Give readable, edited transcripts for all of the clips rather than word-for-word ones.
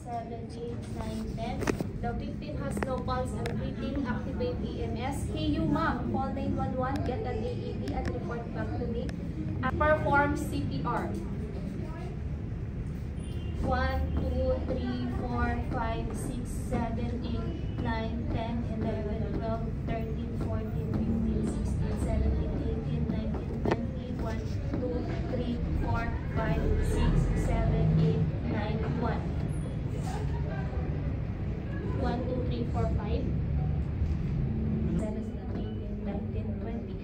7, 8, 9, 10. The victim has no pulse and breathing. Activate EMS. Hey, you ma'am, call 911, get an AED and report back to me. Perform CPR. 1, 2, 3, 4, 5, 6, 7, 8, 9, 10, 11, 12, 13, 14, 15, 16, 17, 18, 19, 20, 1, 2, 3, 4, 5, 6, 7, 8, 9, 1. 1, 2, 3, 4, 5. 17, 18, 19, 20.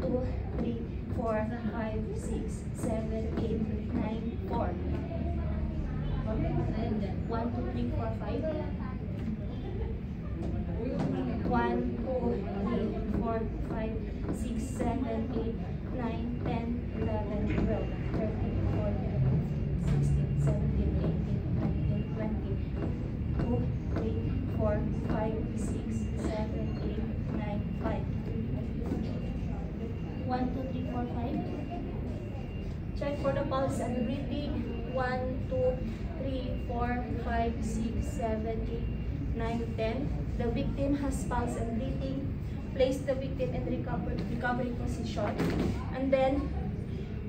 2, 3, 4, 5, 6, 7, 8, 9, 4. 1, 2, 3, 4, 5. 1, 2, 3, 4, 5, 6, 7, 8, 9, 10, 11, 12, 13, 14, 16, 17, 18, 19, 20. 2, 3, 4, 5, 6, 7, 8, 9, 5. 1, 2, 3, 4, 5. Check for the pulse and breathing. 1, 2, 3, 4, 5, 6, 7, 8, 9, 10. The victim has pulse and breathing. Place the victim in recovery position. And then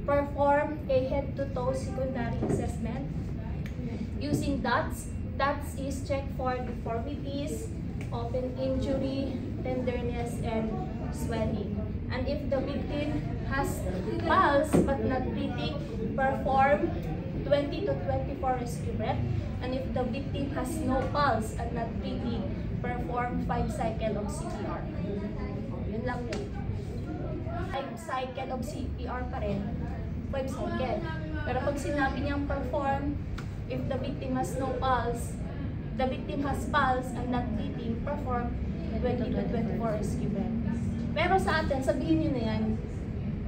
perform a head-to-toe secondary assessment using DOTS. DOTS is check for deformities, open injury, tenderness, and swelling. And if the victim has pulse but not breathing, perform 20 to 24 rescue breath. And if the victim has no pulse and not breathing, perform 5 cycles of CPR. Yun lang yun. 5 cycles of CPR pa rin. 5 cycles. Pero pag sinabi niyang perform, if the victim has no pulse, the victim has pulse and not breathing, perform 20 to 24 rescue breath. Pero sa atin, sabihin niyo na yan.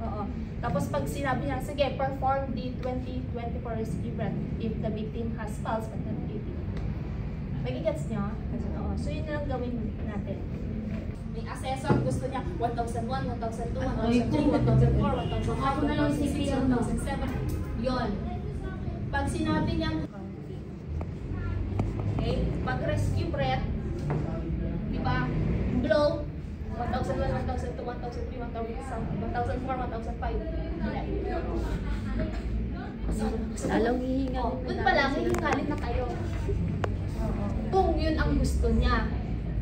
Oo. Tapos pag sinabi niya, sige, perform the 20-24 rescue breath if the victim has pulse but not breathing. Magigets niyo? Oo. So yun na lang gawin natin. May assessor, gusto niya 1,001, 1,002, 1,003, 1,004, 1,005, 1,006, 1,007. Yun. Pag sinabi niyang okay, pag rescue breath, di ba, blow, 1,001, 1,002, 1,003, 1,004, 1,005. Lalong hihinga. Doon pa lang, hihingalin na kayo. Kung yun ang gusto niya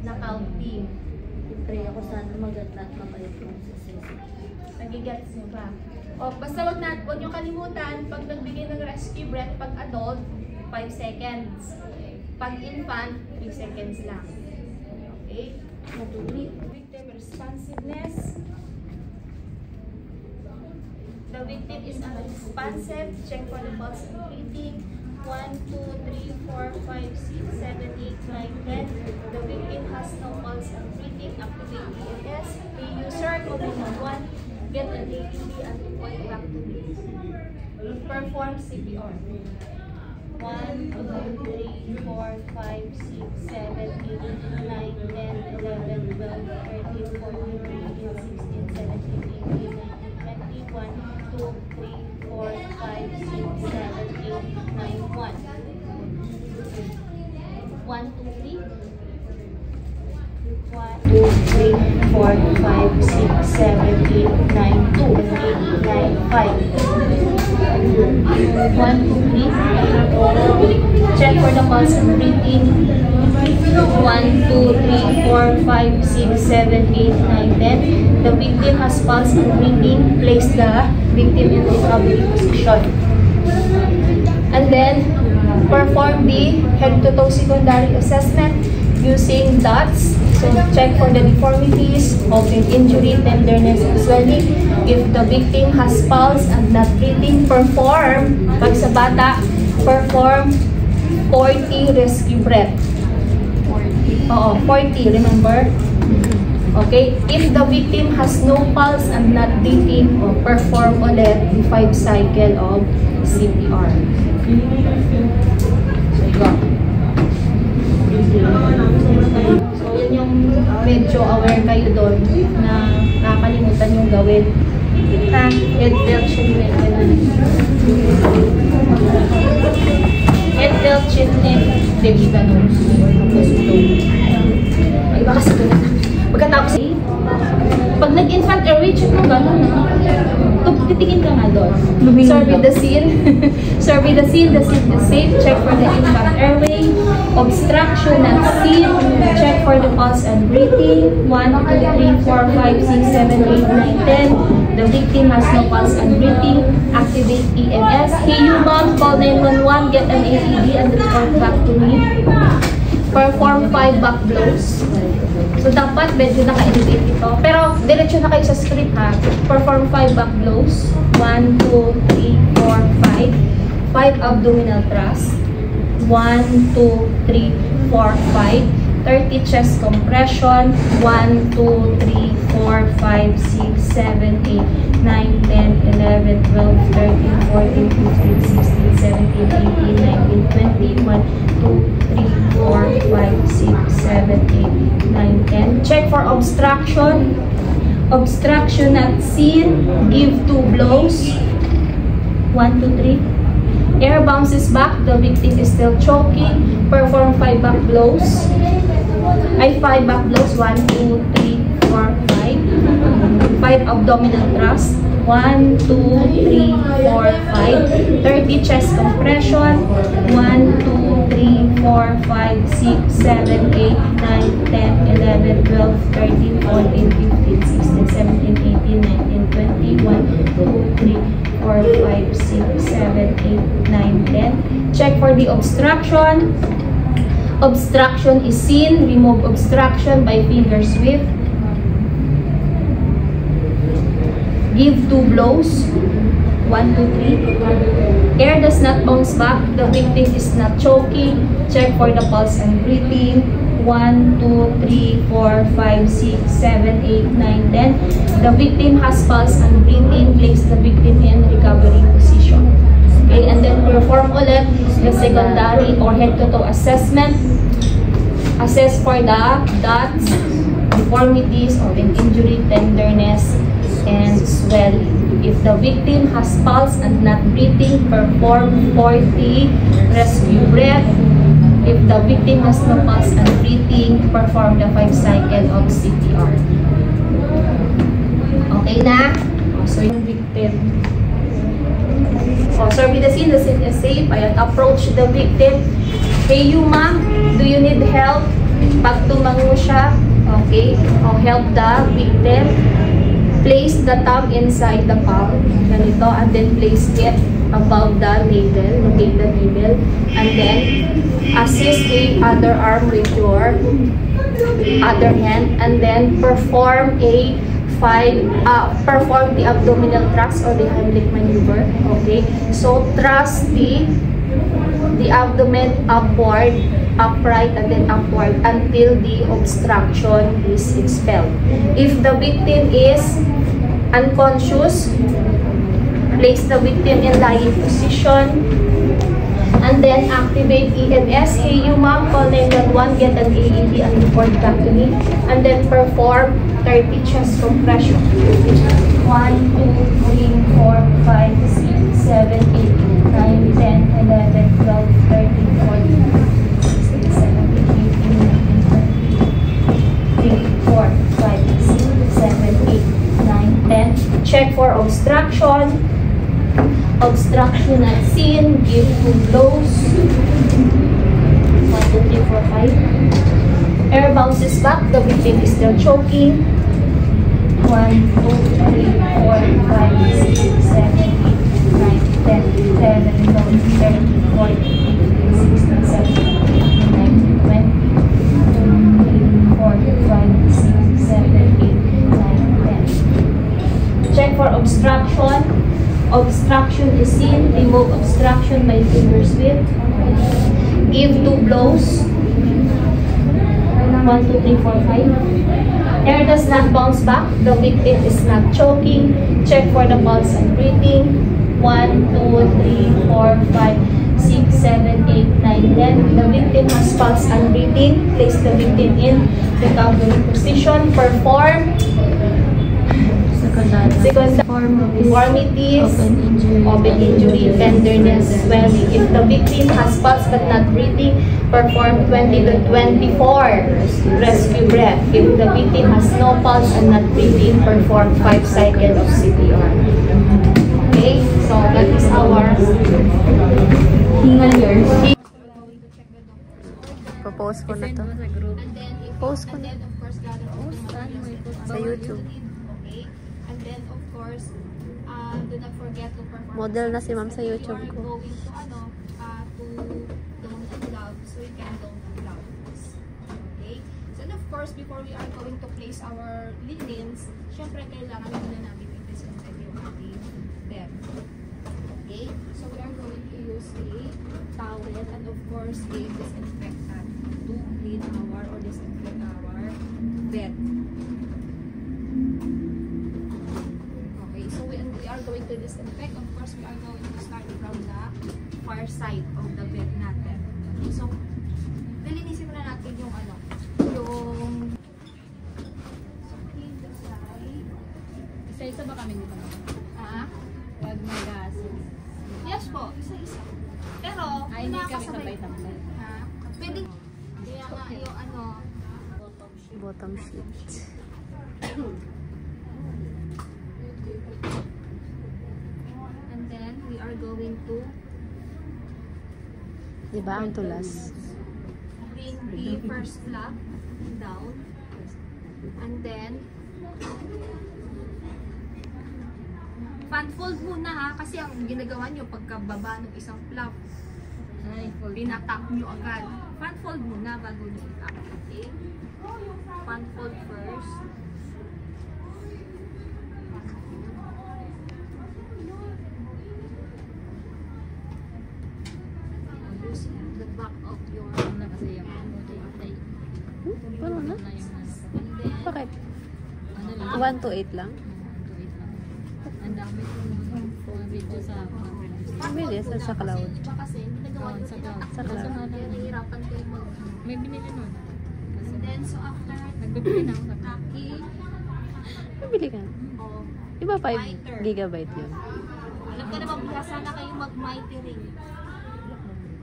na counting. Pray ako sana maganda at mabalik yung success. Nagigets niyo ba? O, basta wag niyo kalimutan, pag nagbigay ng rescue breath, pag adult, 5 seconds. Pag infant, 3 seconds lang. Okay? Victim responsiveness. The victim is unresponsive. Check for the pulse and breathing. 1, 2, 3, 4, 5, 6, 7, 8, 9, 10. The victim has no pulse and breathing. Activate EMS. The user, call 911. Get an AED and report back to me. Perform CPR. 1, 2, 3, 4, 5, 6, 7, 8, 9, 10, 11, 12, 13, 14, 15, 16, 17, 18, 19, 20, 1, 2, 3, 4, 5, 6, 7, 8, 9, 10. One, two, three. 1, 2, 3, 4, 5, 6, 7, 8, 9, 2, 8, 9, 5. 1, 2, 3. Check for the pulse and breathing. 1, 2, 3, 4, 5, 6, 7, 8, 9, 10. The victim has pulse and breathing. Place the victim in recovery position. And then, perform the head-to-toe secondary assessment using DOTS. So, check for the deformities, open injury, tenderness, and swelling. If the victim has pulse and not breathing, perform, pag sa bata, perform 40 rescue breath. 40? Oo, 40, remember? Okay? If the victim has no pulse and not breathing, perform ulit the 5 cycle of CPR. So, yun yung medyo aware kayo doon na nakakalimutan yung gawin. Ha? Head tilt, head tilt chin neck, then with the nose. Tapos blow. Ay, iba kasi doon. Pagkatapos, pag nag-infant airway, check mo gano'n na. Titingin ka nga doon. Survey the scene. Survey the scene is safe. Check for the infant airway. Obstruction at scene. Check for the pulse and breathing. 1, 2, 3, 4, 5, 6, 7, 8, 9, 10. The victim has no pulse and breathing. Activate EMS. Hey, you mom, call 911, get an AED and report back to me. Perform 5 back blows. So, dapat medyo naka-elevate ito. Pero, diretso na kayo sa script ha. Perform 5 back blows. 1, 2, 3, 4, 5. 5 abdominal thrust. 1, 2, 3, 4, 5. 30 chest compression. 1, 2, 3, 4, 5, 6, 7, 8, 9, 10, 11, 12, 13, 14, 15, 16, 17, 18, 19, 20, 1, 2, 3, 4, 5, 6, 7, 8, 9, 10. Check for obstruction. Obstruction at scene. Give 2 blows. 1, 2, 3. Air bounces back. The victim is still choking. Perform 5 back blows. 5 back blows. 1, 2, 3, 4, 5. 5 abdominal thrust. 1, 2, 3, 4, 5. 30 chest compression. 1, 2, 3, 4, 5, 6, 7, 8, 9, 10, 11, 12, 13, 14, 15, 16, 17, 18, 19, 20, 1, 2, 3, 4, 5, 6, 7, 8, 9, 10. Check for the obstruction. Obstruction is seen. Remove obstruction by finger sweep. Give 2 blows. 1, 2, 3. Air does not bounce back. The victim is not choking. Check for the pulse and breathing. 1, 2, 3, 4, 5, 6, 7, 8, 9, 10. The victim has pulse and breathing. Place the victim in recovery position. Okay, and then perform ulit the secondary or head-to-toe assessment. Assess for the dots, deformities, or injury, tenderness, and swelling. If the victim has pulse and not breathing, perform 40 rescue breath. If the victim has no pulse and breathing, perform the 5 cycle of CPR. Okay na? So yung victim. Survey the scene is safe. Ayan, approach the victim. Hey you ma'am, do you need help? Pag tumango siya, okay, help the victim. Place the thumb inside the palm, ganito, and then place it above the navel, locate the navel, and then assist the other arm with your other hand, and then perform a perform the abdominal thrust or the Heimlich maneuver. Okay, so thrust the abdomen upward, upright, and then upward until the obstruction is expelled. If the victim is unconscious, place the victim in lying position, and then activate EMS. Hey you ma'am, call 911, get an AED and report back to me, and then perform 30 chest compression. 1, 2, 3, 4, 5, 6, 7, 8, 9, 10, 11, 12, 13, 14, 16, 17, 18, 19, 20, 3, 4, 5, 6, 7, 8, 9, 10. Check for obstruction. Obstruction at scene. Give 2 blows. 1, 2, 3, 4, 5. Air bounces back. The victim is still choking. 1, 2, 3, 4, 5, 6, 7, 8, 9, 10, 11, 12, 13, 14, 15, 16, 17, 18, 19, 20, 2, 3, 4, 5, 6, 7, 8, 9, 10. Check for obstruction. Obstruction is seen. Remove obstruction by finger sweep. Give 2 blows. 1, 2, 3, 4, 5. Air does not bounce back. The victim is not choking. Check for the pulse and breathing. 1, 2, 3, 4, 5, 6, 7, 8, 9, 10. The victim has pulse and breathing. Place the victim in recovery position. Perform Secondary, deformities, open injury, tenderness, swelling. If the victim has pulse but not breathing, perform 20 to 24 rescue breath. If the victim has no pulse and not breathing, perform 5 cycles of CPR. Okay, so that is our Hingal yours. Post ko na to. Post ko na. of course, gather all the Sa YouTube. Okay, and then of course, do not forget to perform. Model na si ma'am sa You YouTube are ko. going to don't allow, so you can don't allow this. Okay? So and of course, before we are going to place our linens, syempre kailangan muna namin i-disinfect yung ating bed. Okay? So we are going to use a towel and of course a disinfectant to clean our or disinfect our bed. Okay, so we are going to disinfect. Of course, we are going to start from the far side of the bed natin. Okay, so nilinisin muna natin yung yung clean the side. Isa-isa ba kami dito? Pag mag-assist. Yes po, isa-isa. Pero, Ay, hindi kami sabay-sabay. Pwede, kaya nga yung Bottom sheet. and then we are going to Diba ang tulas? bring the first flap down and then fan-fold muna ha, kasi ang ginagawa nyo pagkababa ng isang flap, pinatak nyo agad. Fan-fold muna bago nyo itak. Okay? Fan-fold first. Use the back of your Paano na? and then Bakit? 1 to 8 lang? Ang dami kong video sa Bilis, sa cloud. Iba kasi, hindi nagawa nyo Sa cloud. Sa cloud. Kaya nahihirapan kayo mag May binili nun. and then, so after Nagbibili na ako sa taki, Mabili ka. oh, Diba 5 gigabyte yun? alam ko naman, sana kayo mag-mighty ring.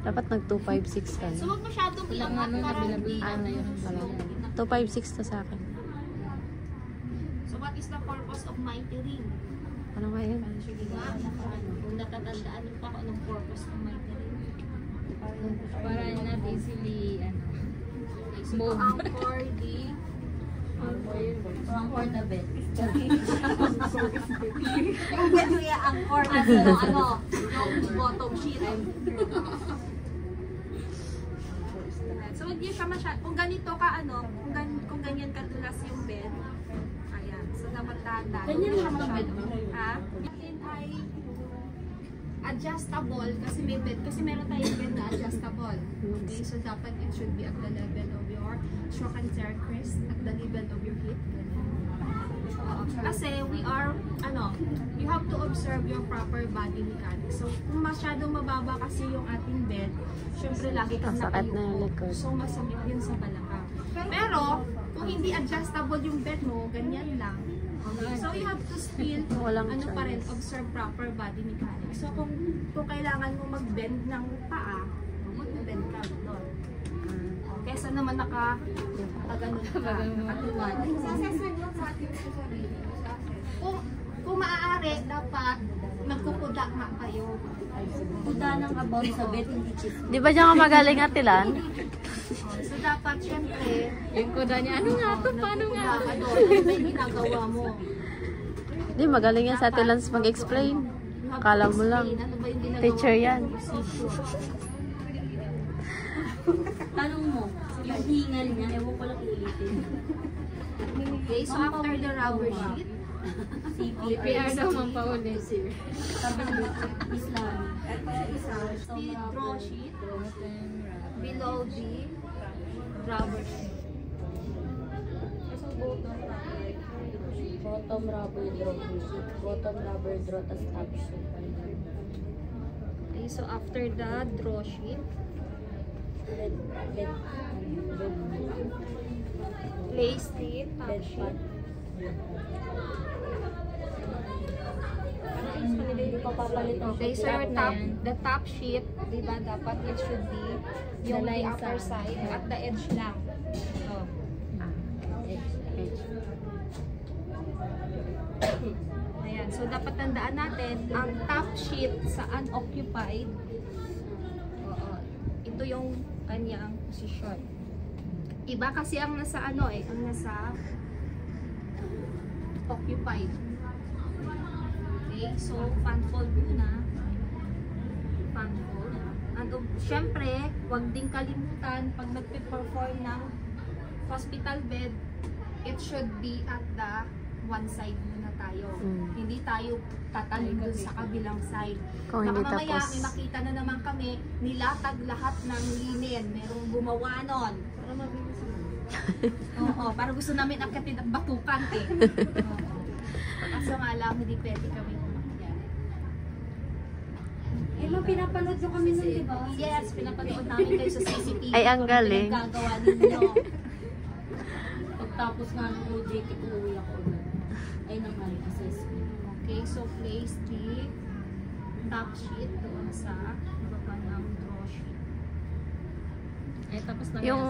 Dapat nag 256 ka So, na. huwag masyadong iangat para hindi na yun. Alam. 256 to sa akin. So, what is the purpose of mighty ring? Ano nga yun? Sige nga, kung natatandaan niyo pa kung anong purpose ng mighty ring. Para not easily, Okay, so, Move. anchor the Anchor the bed. yung bed mo i-anchor kasi yung bottom sheet. So, hindi siya kung ganito ka, kung ganyan kadulas yung bed, ayan. So, dapat dahan-dahan. Ganyan Hindi lang siya ba bed masyado. Ha? Yan ay adjustable kasi may bed. Kasi meron tayong bed na adjustable. Okay? So, dapat it should be at the level of your stroke and tear crest, at the level of your hip. Kasi we are, you have to observe your proper body mechanics. So, kung masyadong mababa kasi yung ating bed, syempre lagi kang Masakit na yung nakayuko. likod. So, masakit yun sa balakang. Pero, kung hindi adjustable yung bed mo, ganyan lang. Okay? So, you have to still, Walang pa rin, choice. observe proper body mechanics. So, kung kailangan mo mag-bend ng paa, mag-bend ka doon. Kesa naman nakaganon ka, nakatuwan. Kung maaari, dapat nagkukuda nga kayo. Kuda ng about sa bed, hindi chip. Di ba dyan ka magaling atilan? So, dapat, syempre, Yung kuda niya, ano nga to? Paano nga? nagkukuda ka doon. Ano ba yung ginagawa mo? Di, magaling yan sa atilans mag-explain. Akala mo lang. Ano ba yung ginagawa Teacher mo? yan. Tanong mo, yung hingal niya, ewan ko lang ulitin. Okay, so after the rubber sheet, CPR daw mang paulit. Sabi mo, Islamic. the draw sheet below the rubber sheet. Bottom rubber draw. Bottom rubber draw, tas top sheet. Okay, so after the draw sheet, Bed. place the top Bed sheet. Okay, so your the top sheet, di ba, dapat it should be yung the upper side at the edge lang. So, ayan, so dapat tandaan natin, ang top sheet sa unoccupied, ito yung kanyang posisyon. Iba kasi ang nasa ano ang nasa occupied. Okay, so fan-fold muna. Fan-fold. And syempre, huwag din kalimutan pag nagpe-perform ng hospital bed, it should be at the one side muna tayo. Hindi tayo tatalon dun sa kabilang side. Kung hindi Baka mamaya, tapos. may makita na naman kami, nilatag lahat ng linen. Merong gumawa nun. Oo, para gusto namin akitin at batukan eh. Oo. Kaso nga lang, hindi pwede kami umakyat. Eh, pinapanood nyo kami nun, di ba? Yes, pinapanood namin kayo sa CCTV. Ay, ang galing. Gagawa ninyo. Pagtapos nga ng OJT, uuwi ako na. Ay, naman, assessment. Okay, so place the top sheet doon sa baba ng draw sheet. Ay, tapos na Yung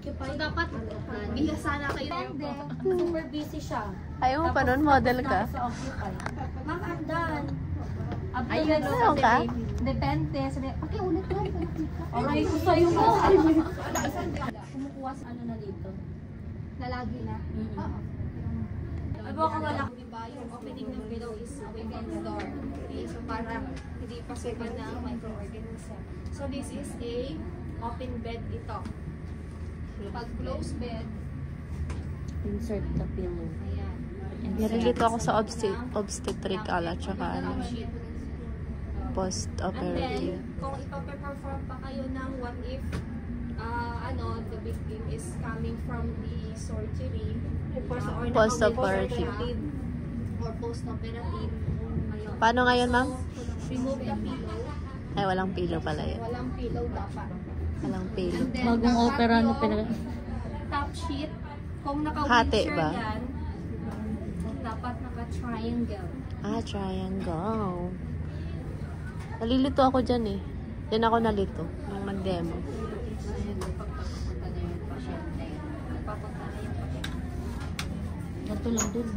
So, dapat bila sana kayo. Super busy siya. ayaw mo pa nun, model ka. Sa Occupy. Ma'am, I'm done. Ayun, ano ka? Depende. Pakiulit lang. Aray ko sa'yo mo. Kumukuha sa ano na dito. Lalagi na. Oo. Ano ako wala? Diba, yung opening ng window is away from the door. Okay, so para hindi pasukan ng microorganism. So this is a open bed ito. Pag closed bed, Insert the pillow. ayan. Narilito ako sa obstetrical at saka ano, And then, post-operative. kung ipaperform pa kayo ng what if the victim is coming from the surgery or Post-operative. or post-operative. Ayun. Paano ngayon, ma'am? So, remove the pillow. Ay, walang pillow pala yun. Walang pillow dapat. Walang pillow. And then, Bagong dapat opera na yung top sheet, kung Hati naka-wheelchair ba? yan, dapat naka-triangle. Ah, triangle. Nalilito ako dyan eh. Diyan ako nalito. Nung nag-demo. Papunta na yung pasyente. Papunta na yung pasyente. Ganito lang dun.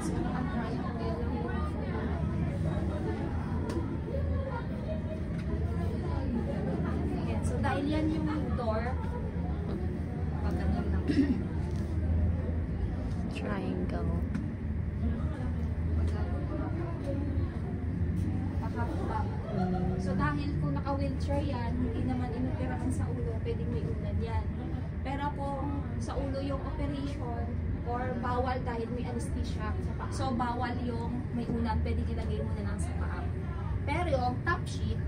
So, naka-triangle lang yung Ayan. So, dahil yan yung door, pagkagal lang. Triangle. So dahil kung naka-wheelchair yan, hindi naman inoperahan sa ulo, pwedeng may unan yan. Pero kung sa ulo yung operation, or bawal dahil may anesthesia, so bawal yung may unan, pwedeng ilagay mo na lang sa paa. Pero yung top sheet,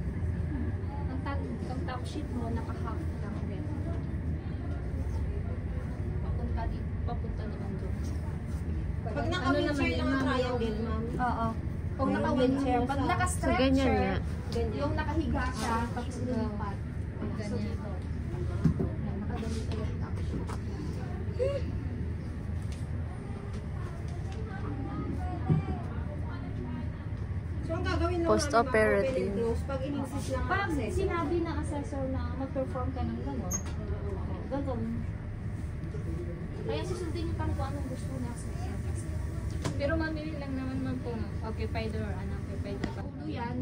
ang top sheet mo, naka-half lang din. Papunta naman doon. Pag naka-wheelchair lang ang triangle, ma'am. Oo. Kung naka-wheelchair, pag So, naka-stretcher, ganyan nga. yung nakahiga siya, tapos lumipat. So, dito. Yan, nakaganito yung top sheet. So, ang gagawin lang Post-operative. namin, ma'am, open and close, pag in-insist lang ang Pag access. sinabi ng assessor na mag-perform ka ng gano'n, gano'n. Kaya susundin niyo pang kung anong gusto na sa Pero mamili lang naman man kung occupied or unoccupied na pa. ulo yan,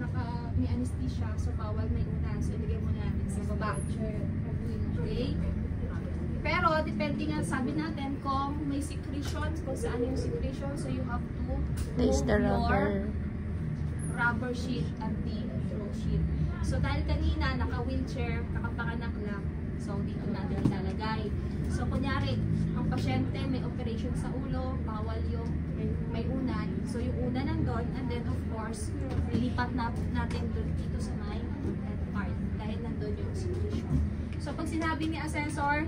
may anesthesia, so bawal may unan. So, ilagay mo na natin sa baba. Okay? Pero, depende nga, sabi natin, kung may secretions, kung saan yung secretion, so you have to Place the move your rubber. rubber sheet at the throw sheet. So, dahil kanina, naka-wheelchair, kakapanganak lang, so dito natin ilalagay. So, kunyari, ang pasyente may operation sa ulo, bawal yung may unan. So, yung unan nandun, and then of course, lilipat natin doon dito sa may head part dahil nandun yung secretion. So, pag sinabi ni assessor,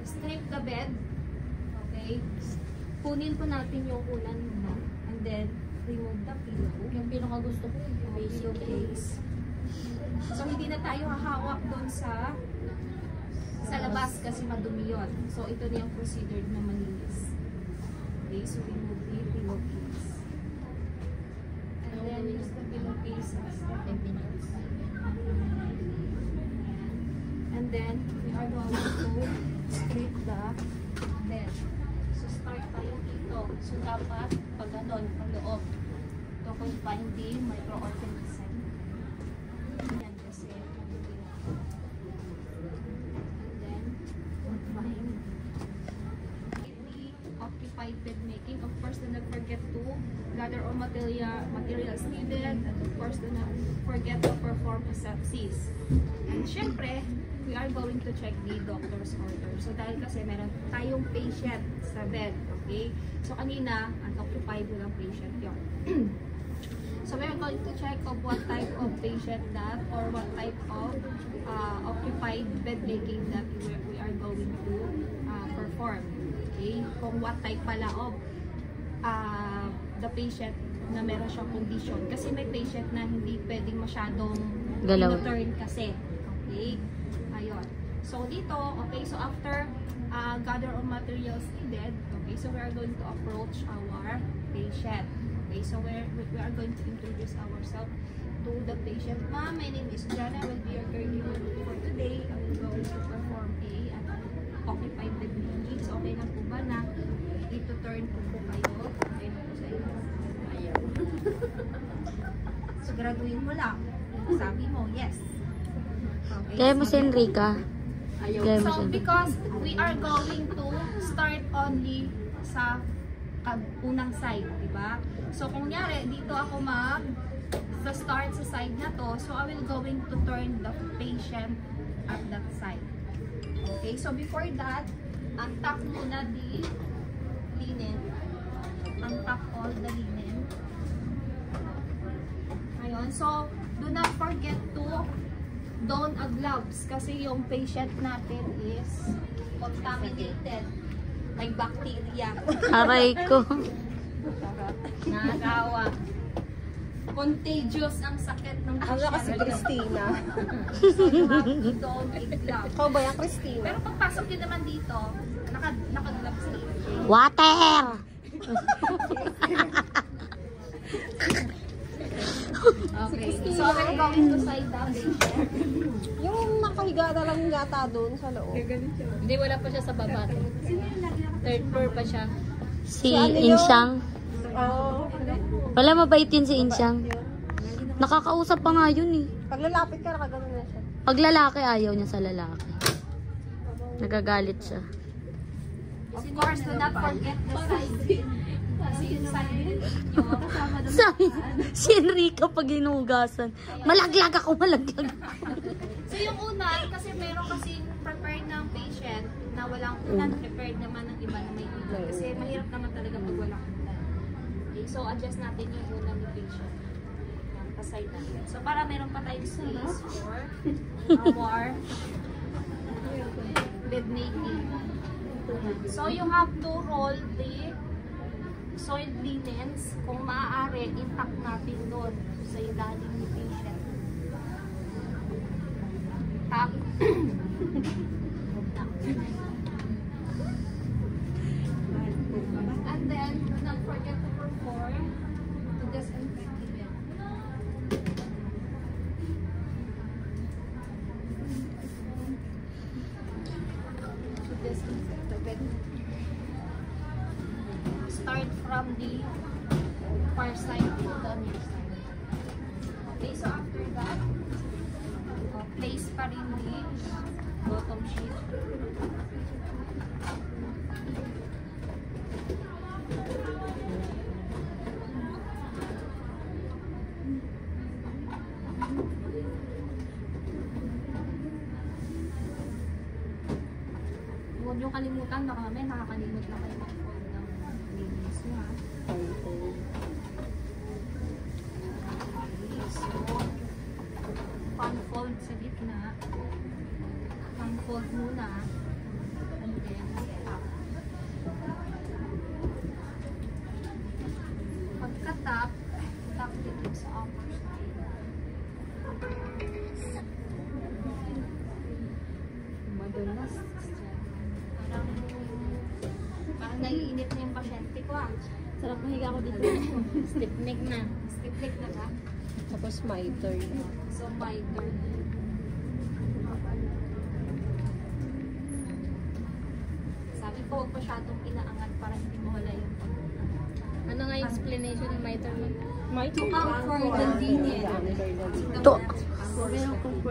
strip the bed, okay, kunin po natin yung unan muna, and then remove the pillow. Yung pinakagusto ko, yung basic case. Pillowcase. So, hindi na tayo hahawak doon sa labas kasi madumi yun. So, ito na yung procedure na malinis. Okay, so remove the pillowcase. And then, use the pillowcase as 10 minutes. And then, we are going to strip the bed. So, start tayo dito. So, dapat, pag ganon, ang loob, ito kung finding microorganism. Yan kasi, madumi na. And then, find occupied bed making. Of course, do not forget to gather all materials needed. And of course, do not forget to perform asepsis. And syempre, we are going to check the doctor's order. So, dahil kasi meron tayong patient sa bed, okay? So, kanina, unoccupied walang patient yun. So, we are going to check of what type of patient that or what type of occupied bed making that we are going to perform. Okay? Kung what type pala of the patient na meron siyang condition. Kasi may patient na hindi pwedeng masyadong Galaw. turn kasi. Okay? Ayun. So, dito, okay, so after gather all materials needed, okay, so we are going to approach our patient. Okay, so we are going to introduce ourselves to the patient. Ma'am, my name is Jana. I will be your caregiver for today. I will go to perform an occupied bed making. So, okay na po ba na ito turn po kayo? Okay na po sa inyo? Ayaw. So, graduin mo lang. Sabi mo, yes. Okay, Kaya mo si Enrica. Kaya mo si so, Enrica. because we are going to start only sa unang side, di ba? So, kung nyari, dito ako start sa side na to, so I will going to turn the patient at that side. Okay, so before that, untuck muna the linen. Untuck all the linen. Ayun, so, do not forget to don a gloves kasi yung patient natin is contaminated. May bacteria. Aray ko. Nakakawa. Contagious ang sakit ng Ano kasi Christina? So you have to don a glove. Ikaw ba yan, Christina? Pero pagpasok yun naman dito, naka-gloves na yun. Water! Okay. So I'm going to side the patient. Yung nakahiga na lang yata doon sa loob. Hindi, wala pa siya sa baba. Third floor pa siya. Si ano yun? Insyang. Oo. Wala, mabait yun si Insyang. Nakakausap pa nga yun eh. Pag lalapit ka, nakagano'n na siya. Pag lalaki, ayaw niya sa lalaki. Nagagalit siya. Of course, do not forget the side. Kasi yung side nyo, kasama doon. Sabi, si Enrica pag inugasan. Malaglag ako, malaglag. So yung una, kasi meron kasing prepared ng patient na walang unan, prepared naman ng iba na may unan. Kasi mahirap naman talaga pag walang unan. Okay, so adjust natin yung unan ng patient. Yan, paside natin. So para meron pa tayong space for our bed making. So you have to roll the soiled linens. Kung maaari, intact natin doon sa ilalim ni patient. Tap. And then, do not forget to perform to disinfect the bed. To disinfect the bed. Start from the far side to the near side. Okay, so after that, place pa rin the bottom sheet. Huwag niyong kalimutan, baka mamaya nakakalimot na kayo mag-fold ng linens niyo, ha? Okay, so pan-fold sa gitna. Pan-fold muna. And then, up. Pagka-top, naiinip na yung pasyente ko ah. Sarap mahiga ako dito. Stiff neck na. Stiff neck na ba? Tapos miter. So, miter. Sabi ko, huwag masyadong inaangat para hindi mawala yung Ano nga yung explanation ng miter mo? Miter. to anchor the lineage.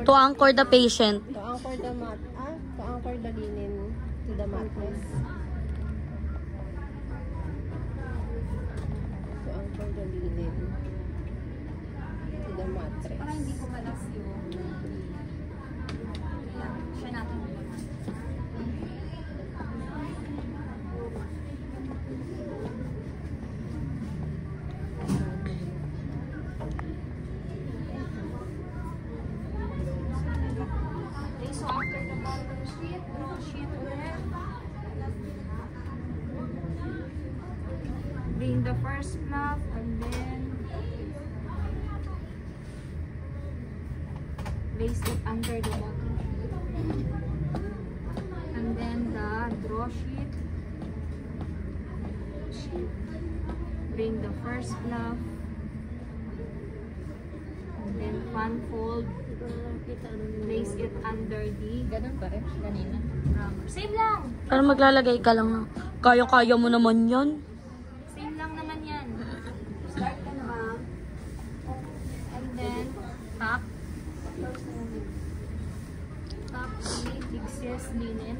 To anchor the patient. To anchor the to anchor the linen to the mattress. To anchor the linen to the mattress. Para hindi ko malas yung siya natin naman. Okay, so after the bottom sheet, draw sheet ulit. Bring the first fluff and then place it under the bottom sheet. And then the draw sheet. Bring the first fluff. And then fan fold. Place it under the Ganun pa rin, kanina. rubber. Same lang! Parang maglalagay ka lang na, kaya-kaya mo naman yan. Same lang naman yan. Start ka na ba? And then, top. Top sheet, excess linen.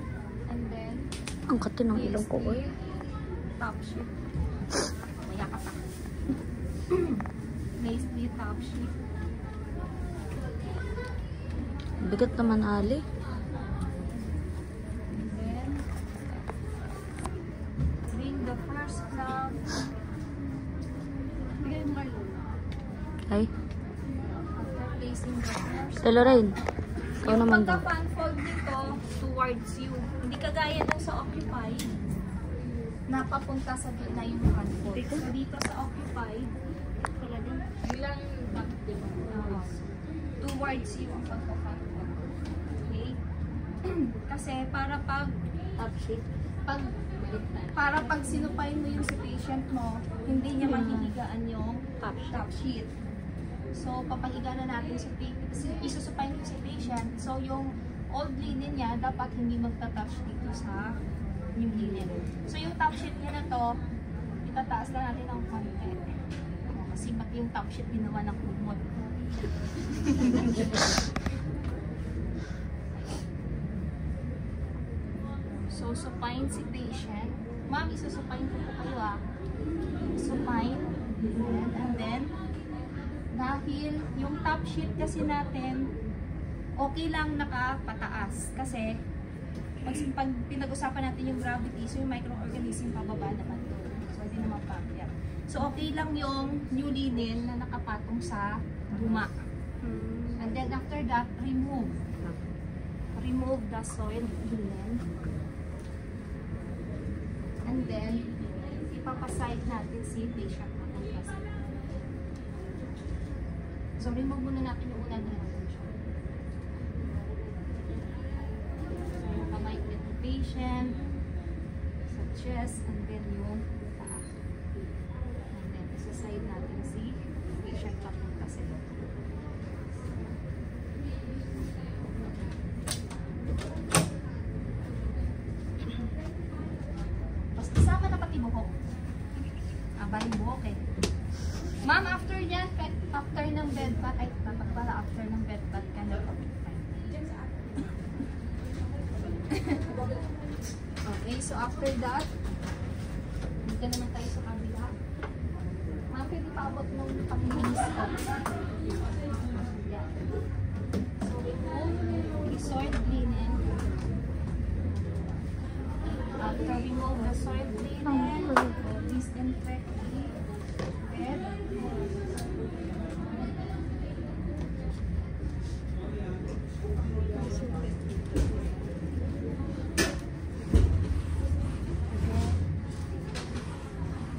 And then, Ang kati ng ilong ko. place the top sheet. Maya ka pa. Place the top sheet. Bigat naman, Ali. And then, bring the first fluff. Bigay mo kayo. Ay, After placing the first Lorraine. Ikaw naman daw. pagka-fan fold nito towards you. Hindi kagaya nung sa Occupy, napapunta sa gitna yung fan fold. So dito sa Occupy, Ilang back, di ba? towards you ang pagka-fan fold. Okay? Kasi para pag Top sheet. para pag sinupain mo yung si patient mo, hindi niya mahihigaan yung Top sheet. So, papahiga na natin isusupain ko si patient. So, yung old linen niya, dapat hindi magta-touch dito sa new linen. So, yung top sheet niya na to, itataas lang natin ng konti. Kasi pati yung top sheet ginawa ng kumot. So, supain si patient. Ma'am, isusupain ko po kayo ah. Supain. And then, dahil yung top sheet kasi natin, okay lang nakapataas. Kasi, pag pinag-usapan natin yung gravity, so yung microorganism pababa naman to. So, hindi naman paakyat. So, okay lang yung new linen na nakapatong sa guma. And then, after that, remove. Remove the soiled linen. And then, ipapaside natin si patient natin kasi. So, remove muna natin yung unang natin siya. So, yung kamay ng patient, sa chest, and then yung paa. And then, isaside natin si patient papunta sa loob. Tapos, isama na pati buhok. Abay buhok eh. Ma'am, after yan, after ng bed bath, ay dapat pala after ng bed bath ka na. Okay, so after that, dito naman tayo sa kabila. Ma'am, pwede paabot ng pang-minis ko. Yan. So, remove the soiled linen. After remove the soiled linen, disinfect the bed.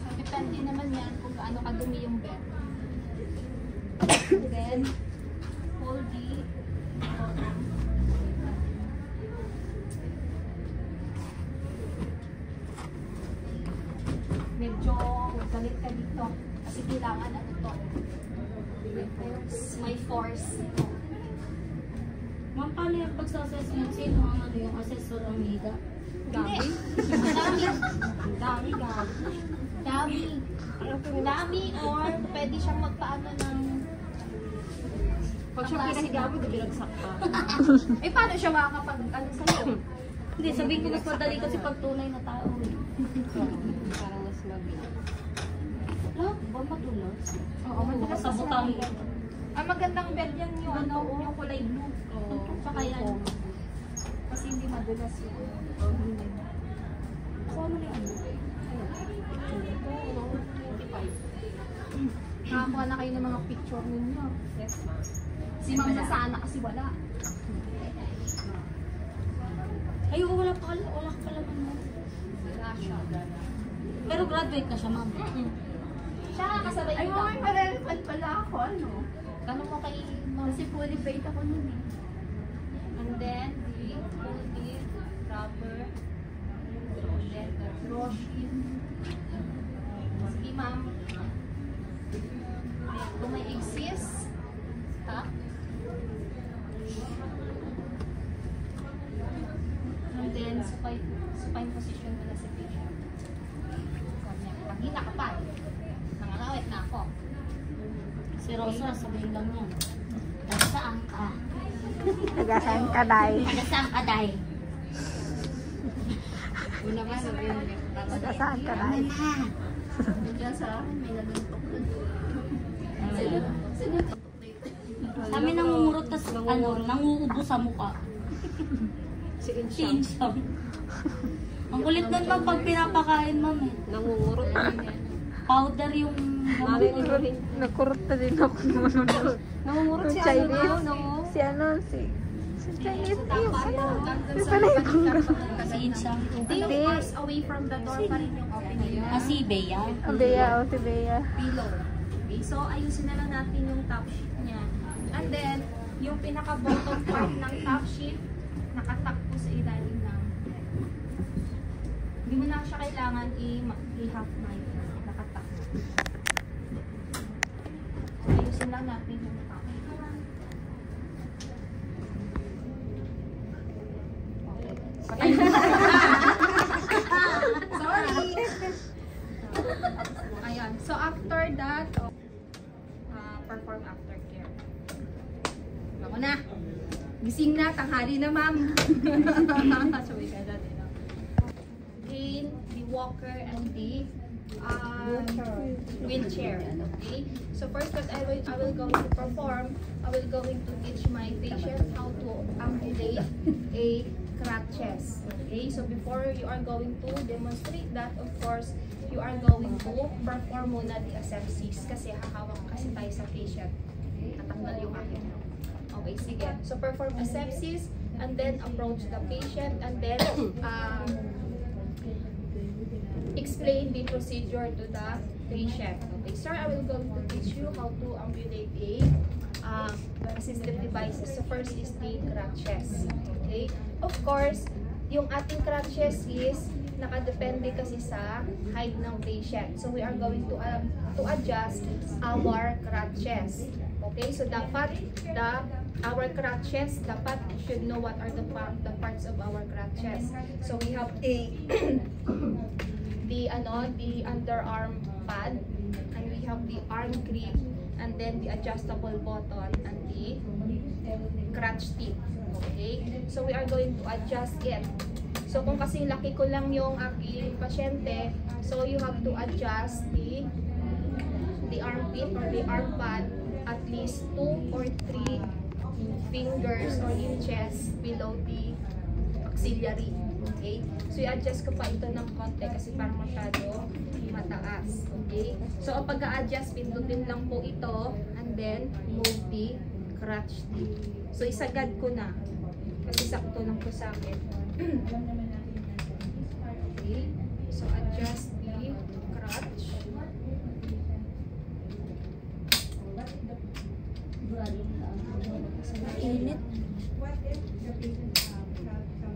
So, depende naman yan kung gaano kadumi yung bed. And then, hold the bottom. balik ka dito. Kasi kailangan ano to. May force. Ma'am, paano yung pagsa-assessment? Sino ang ano yung assessor ang higa? Dami. Dami. Dami or pwede siyang magpaano ng Pag siya pinahiga mo, binagsak ka. eh paano siya makakapag ano sa'yo? Hindi, sabihin ko mas madali kasi pag tunay na tao. Parang mas mabilis. Wala, ba matulas? Oo, madalas Sa butang. Ang magandang bed yan yung ano, yung kulay blue. Tsaka yan. Kasi hindi madulas yun. Kuha mo na yung ano. Nakakuha na kayo ng mga picture ninyo. Yes, ma'am. Si Ma'am Sana kasi wala. Ay, wala pa pala mo. Wala siya. Pero graduate na siya, ma'am. Siya kasabay Ay, ikaw. mamay, parelefant pala ako, ano? Tanong mo kay Ma'am. Kasi fully paid ako nun eh. And then, the folded rubber. And then, the brushin. Sige, Ma'am. Kung may exist, ha? And then, supine position mo na sa patient. Sabi niya, pagkita ka pa. Nangangawit na ako. Si Rosa, sabihin lang yan. Tagasaan ka. Tagasaan ka, Day. Tagasaan ka, Day. Una ka, sabihin niya. Tagasaan ka, Day. Diyan sa akin, may naguntok na. Kami nangungurot, tas ano, nanguubo sa mukha. Si Insyang. Pinchang. Ang kulit nun, ma'am, pag pinapakain, ma'am eh. Nangungurot. Powder yung... Narinig ko rin. Nakurot na din ako noon. Nangungurot si Chinese. ano, no? Si ano, si Chinese. Yung ano. Yung pala yung Si Inchang. Hindi, of course, away from the door pa rin yung opening. Si Bea. Oh, Bea, oh, si Bea. Below. Okay, so ayusin na lang natin yung top sheet niya. And then, yung pinaka-bottom part ng top sheet, nakatak po sa ilalim ng hindi mo na siya kailangan i-half knife. Nakatak. So, ayusin lang natin yung top sheet. Okay. Sorry! Ayan. So, after that, perform aftercare. Ako na. Gising na. Tanghali na, ma'am. Sabi ka natin. Again, the walker and the wheelchair. Okay? So, first what I will going to perform, I will going to teach my patient how to ambulate a crutches. Okay? So, before you are going to demonstrate that, of course, you are going to perform muna the asepsis kasi hahawak kasi tayo sa patient. Natanggal yung akin. Okay, sige. So, perform asepsis and then approach the patient and then explain the procedure to the patient. Okay, sir, I will go to teach you how to ambulate a assistive devices. So, first is the crutches. Okay? Of course, yung ating crutches is nakadepende kasi sa height ng patient. So, we are going to adjust our crutches. Okay? So, dapat our crutches, dapat should know what are the parts of our crutches. So, we have the underarm pad, and we have the arm grip, and then the adjustable button, and the crutch tip. Okay? So, we are going to adjust it. So, kung kasi laki ko lang yung aking pasyente, so you have to adjust the armpit or the arm pad at least 2 or 3 fingers or inches below the axillary. Okay? So, i-adjust ko pa ito ng konti kasi parang masyado mataas. Okay? So, ang pag-a-adjust, pindutin lang po ito and then move the crutch tip. So, isagad ko na kasi sakto lang po sa akin. Okay? So, adjust the crutch.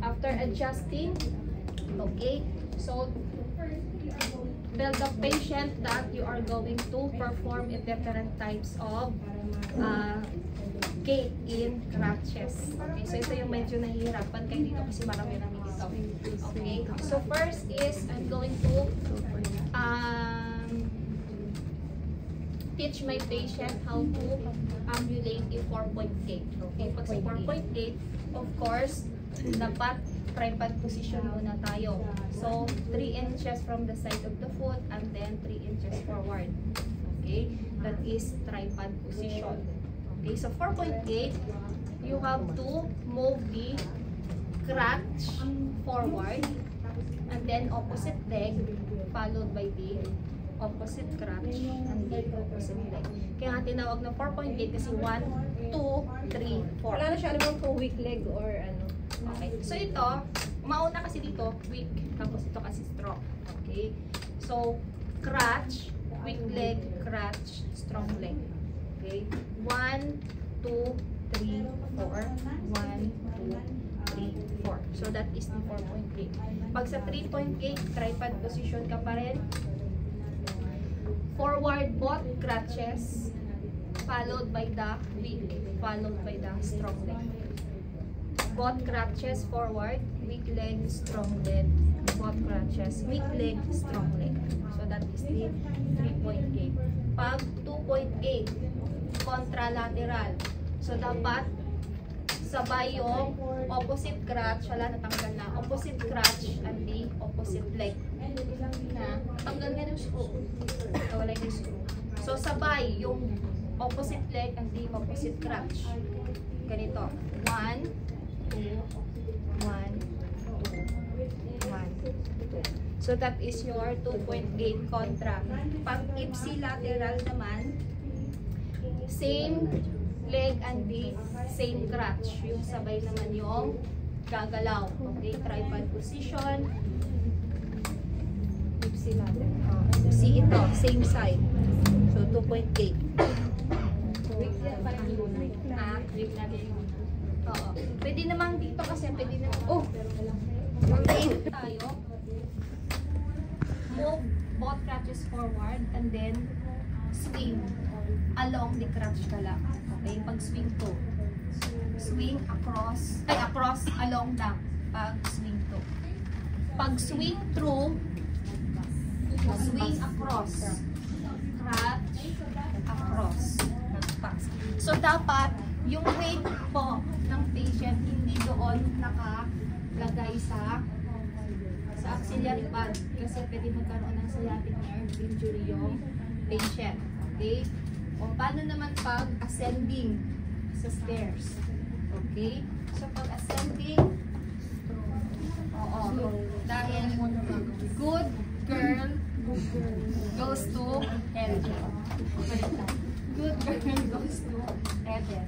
After adjusting, okay, so tell the patient that you are going to perform a different types of gait in crutches. Okay, so ito yung medyo nahihirapan kayo dito kasi marami namin dito. Okay, so first is I'm going to teach my patient how to ambulate a 4-point gait. Okay, pag sa 4-point gait, of course, dapat tripod position muna tayo. So, 3 inches from the side of the foot and then 3 inches forward. Okay, that is tripod position. Okay, so 4-point gait, you have to move the crutch forward and then opposite leg followed by the opposite crutch and the opposite leg. Kaya nga tinawag na 4-point gait kasi 1, 2, 3, 4. Wala na siya alam kung weak leg or ano. Okay, so ito, mauna kasi dito, weak, tapos ito kasi strong. Okay, so crutch, weak leg, crutch, strong leg. Okay, 1, 2, 3, 4, 1, 2, 3, 4. So that is the 4-point gait. Pag sa 3-point gait, tripod position ka pa rin. Forward both crutches, followed by the weak, followed by the strong leg. Both crutches forward, weak leg, strong leg. Both crutches, weak leg, strong leg. So that is the 3-point gait. Pag 2-point gait, contralateral. So dapat sabay yung opposite crutch, wala natanggal na, opposite crutch and the opposite leg. Na, tanggal nga yung screw. Wala yung screw. So sabay yung opposite leg and the opposite crutch. Ganito. 1, 2, 1, 2, 1, 2. So that is your 2-point gait contra. Pag ipsilateral naman, same leg and the same crutch. Yung sabay naman yung gagalaw. Okay, tripod position. Ipsilateral. See ito, same side. So 2-point gait. Oo. Pwede naman dito kasi pwede naman. Oh! Okay. Tayo. Move both crutches forward and then swing along the crutch ka lang. Okay? Pag swing to. Swing across. Across along lang. Pag swing to. Pag swing through, swing across. Crutch across. Pass. So dapat yung weight po ng patient hindi doon nakalagay sa axillary pad kasi pwede magkaroon ng sciatic nerve injury yung patient. Okay? O paano naman pag ascending sa stairs? Okay? So pag ascending, dahil good girl goes to heaven. Good girl goes to heaven.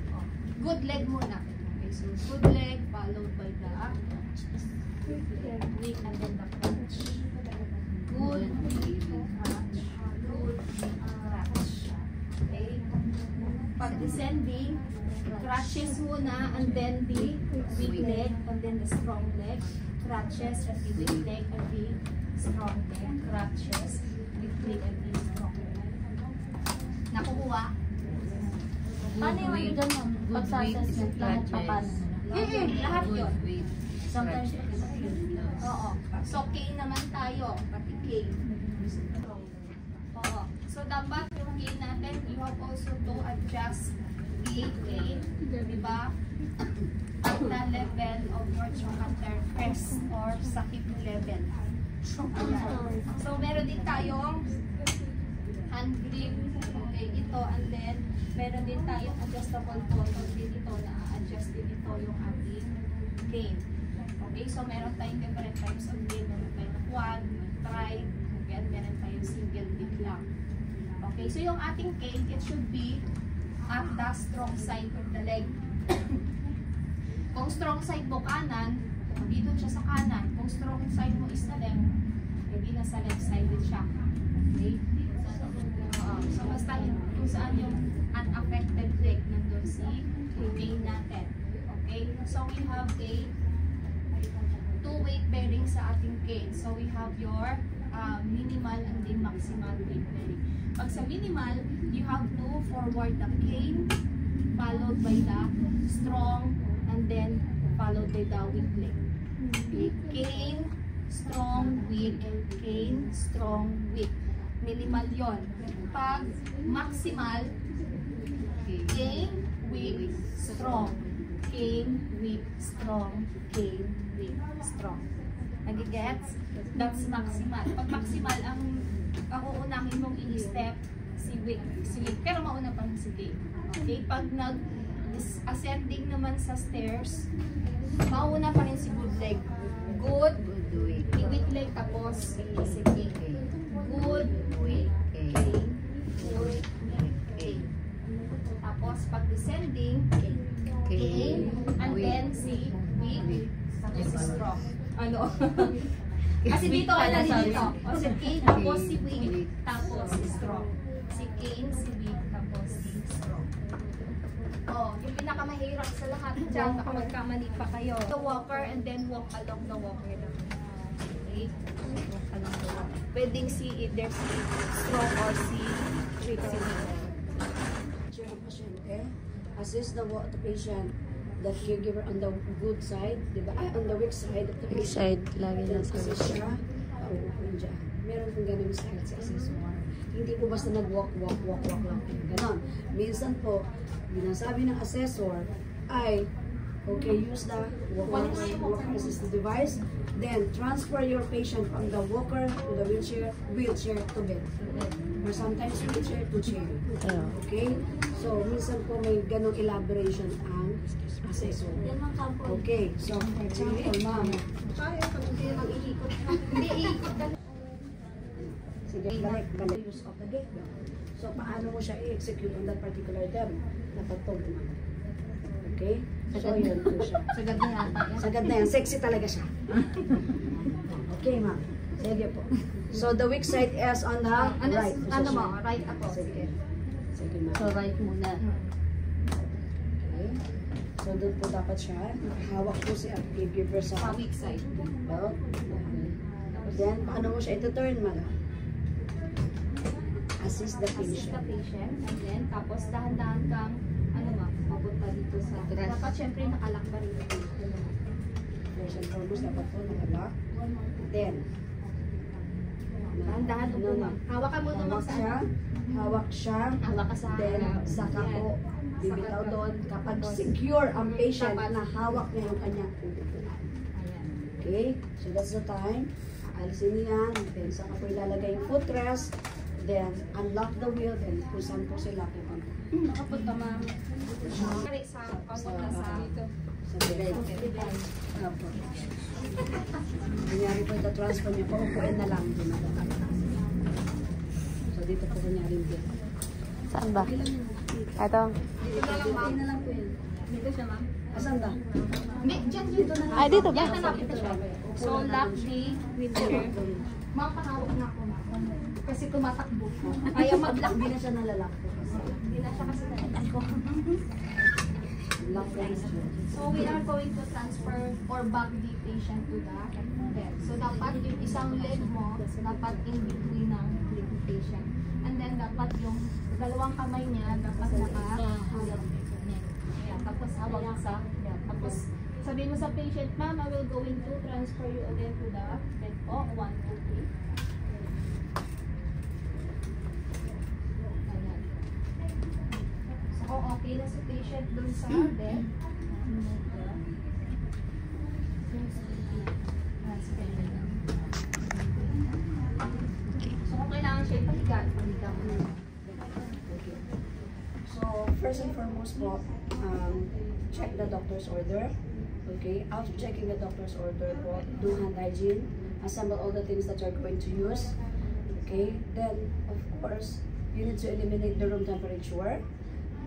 Good leg muna. Okay, so good leg followed by the weak and then the crutch. Good weak crutch. Good weak crutch. Okay. Pag descending, crutches muna and then the weak leg and then the strong leg. Crutches and the weak leg and the strong leg. Crutches, weak leg and the strong leg. Nakukuha? Paano yung ano dyan, ma'am? Pag-assessment, lahat pa paano? Lahat yun. Sometimes, Oo. So, K naman tayo. Pati K. Oo. So, dapat yung K natin, you have also to adjust the K. Diba? At the level of your trochanter crest or sa hip level. Ayan. So, meron din tayong hand grip. Okay, ito. And then, meron din tayong adjustable button din ito na adjust din ito yung ating cane. Okay, so meron tayong different types of cane. Meron tayong quad, tri, okay, and meron tayong single dip lang. Okay, so yung ating cane, it should be at the strong side of the leg. Kung strong side mo kanan, dito siya sa kanan. Kung strong side mo is sa left, hindi na sa left side din siya. Okay? So basta kung saan yung unaffected leg, nandun si cane natin. Okay? So we have a two weight bearing sa ating cane. So we have your minimal and then maximal weight bearing. Pag sa minimal, you have to forward the cane, followed by the strong, and then followed by the weak leg. Okay. Cane, strong, weak, cane, strong, weak. Minimal yon. Pag maximal, cane, weak, strong. Cane, weak, strong. Cane, weak, strong. Nagigets? That's maximal. Pag maximal, ang uunahin mong i-step si weak. Pero mauna pa rin si cane. Okay? Pag nag-ascending naman sa stairs, mauna pa rin si good leg. Good, weak leg, tapos si cane. Good, weak, cane. Good, weak, cane. Tapos pag descending, cane, and then si weak, tapos si strong. Ano? Kasi dito ka na dito. O si cane, tapos si weak, tapos si strong. Si cane, si weak, tapos si strong. Oh, yung pinakamahirap sa lahat dyan, baka magkamali pa kayo. The walker and then walk along the walker lang. Okay? Walk along the walker. Pwedeng si either si strong or si weak. Cheer ang pasyente, assist the patient, the caregiver on the good side, di ba? Ay, on the weak side of the Weak patient. side, lagi Then nasa assist siya, pauupuin dyan. Meron pong ganun style si assessor. Hindi po basta nag-walk lang. Ganon. Minsan po, binasabi ng assessor ay, okay, use the walker assisted device, then transfer your patient from the walker to the wheelchair to bed. Or sometimes wheelchair to chair. Ayun. Okay? So, minsan po may ganong elaboration ang assessor. Okay, so for example, ma'am. Sige, balik. Use of the gate. So, paano mo siya i-execute on that particular term? Napatog naman. Okay? So, yun po siya. Sagad na yata. Sagad na yan. Sexy talaga siya. Okay, ma'am. Sige po. So, the weak side is on the right position. Ano mo? Right ako. Sige. Sige, ma'am. So, right muna. Okay. So, doon po dapat siya. Hawak po si caregiver sa Sa weak side. belt. Then, paano mo siya ito-turn, ma'am? Assist the Assist the patient. patient. And then, tapos dahan-dahan kang, ano ma, mapunta dito sa... Dapat syempre nakalak pa rin ito. First and foremost, dapat po nakalock. Then, Dahan-dahan upo ma. Hawakan mo naman sa... Hawak siya. Hawak ka sa Then, harap. saka po, bibitaw doon. Kapag secure ang patient na hawak niya yung kanyang upuan. Ayan. Okay? So, that's the time. Aalisin niya yan. Then, saka po ilalagay yung footrest. Then, unlock the wheel. Then, kung saan po sila pupunta. Nakapunta ma. Kari sa papunta sa... Sa direct. Opo. Kunyari po ito, transfer niya po. Upuin na lang. So, dito po kunyari dito. Saan ba? Ito. Upuin na lang po yun. Dito siya ma. Asan ba? Diyan dito na lang. Ay, dito ba? Diyan na lang ito siya. So, lock the wheelchair. Makakahawak na ako ma. Kasi tumatakbo ko. Kaya mag-lock. Hindi na siya nalalak po kasi. Hindi na siya kasi nalatakbo. Lock the wheelchair. So, we are going to transfer or bag the patient to the bed. So, dapat yung isang leg mo, dapat in between ng patient. And then, dapat yung dalawang kamay niya, dapat nakahawak. Ayan, tapos hawak sa bed. Tapos, sabihin mo sa patient, ma'am, I will going to transfer you again to the bed po. 1, 2, 3. Ayan. So, kung okay na si patient dun sa bed, so kung kailangan siya ipaligan mo na. Okay. So, first and foremost po, check the doctor's order. Okay, after checking the doctor's order po, do hand hygiene, assemble all the things that you're going to use. Okay, then of course, you need to eliminate the room temperature.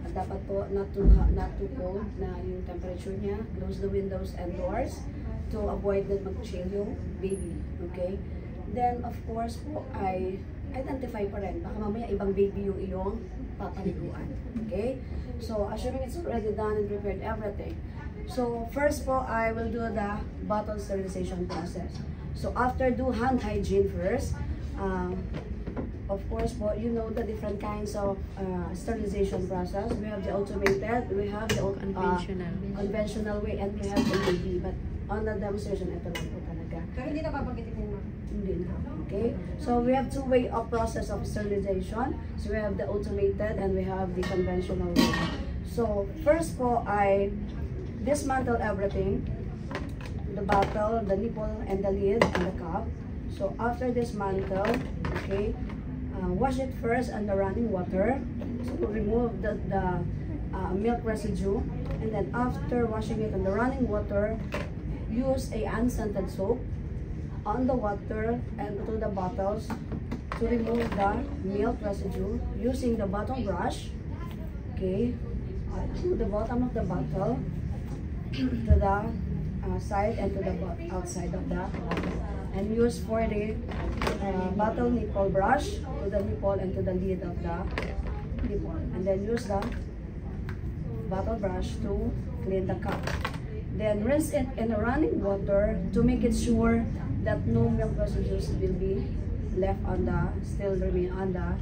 At dapat po not too cold na yung temperature niya. Close the windows and doors to avoid na mag-chill yung baby. Okay? Then of course po ay identify pa rin. Baka mamaya ibang baby yung iyong papaliguan. Okay? So assuming it's already done and prepared everything. So first po I will do the bottle sterilization process. So after do hand hygiene first, Of course po, you know the different kinds of sterilization process. We have the automated, we have the conventional way, and we have the AD. But on the demonstration, ito lang po talaga. Pero hindi na babanggitin mo. Hindi na. Okay? So we have two way of process of sterilization. So we have the automated and we have the conventional way. So first po, I dismantle everything. The bottle, the nipple, and the lid, and the cup. So after dismantle, okay, wash it first under running water to remove the milk residue, and then after washing it under running water, use a unscented soap on the water and to the bottles to remove the milk residue using the bottle brush. Okay, to the bottom of the bottle, to the side and to the outside of the bottle, and use for the bottle nipple brush to the nipple and to the lid of the nipple, and then use the bottle brush to clean the cup. Then rinse it in running water to make it sure that no milk residues will be left on the, still remain on the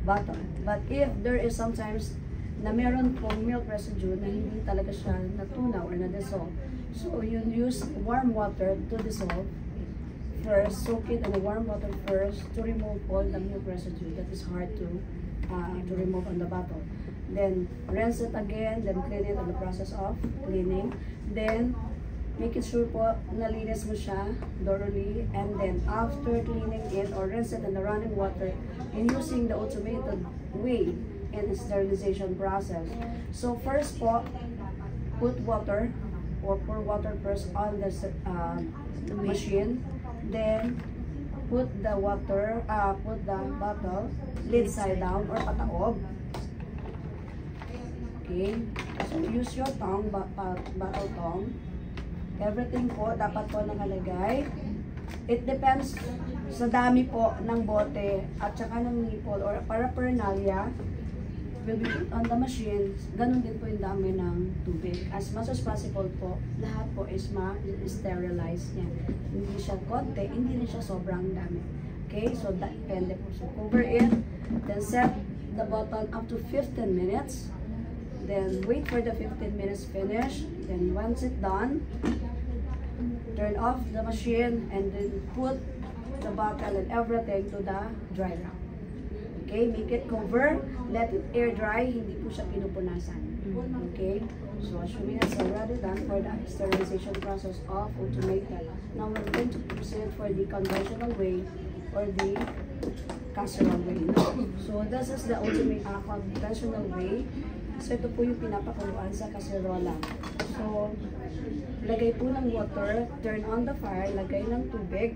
bottle. But if there is sometimes na meron pong milk residue na hindi talaga siya natunaw or na-dissolve, so you use warm water to dissolve first, soak it in the warm water first to remove all the milk residue that is hard to remove on the bottle. Then rinse it again, then clean it on the process of cleaning. Then make it sure po nalinis mo siya thoroughly, and then after cleaning it or rinse it in the running water and using the automated way in the sterilization process. So first po, put water or pour water first on the machine, then put the water, put the bottle lid side down or pataob. Okay, so use your tongue, bottle tongue. Everything po dapat po nakalagay. It depends sa dami po ng bote at saka ng nipple or paraphernalia will be put on the machine. Ganun din po yung dami ng tubig. As much as possible po, lahat po is ma-sterilize niya. Hindi siya konti, hindi rin siya sobrang dami. Okay, so that depende po. So cover it, then set the button up to 15 minutes. Then wait for the 15 minutes finish. Then once it's done, turn off the machine and then put the bottle and everything to the dry rack. Okay, make it cover, let it air dry, hindi po siya pinupunasan. Okay, so assuming it's already done for the sterilization process of automated. Now we're going to proceed for the conventional way or the casserole way. So this is the conventional way. So ito po yung pinapakuluan sa kaserola. So lagay po ng water, turn on the fire, lagay ng tubig.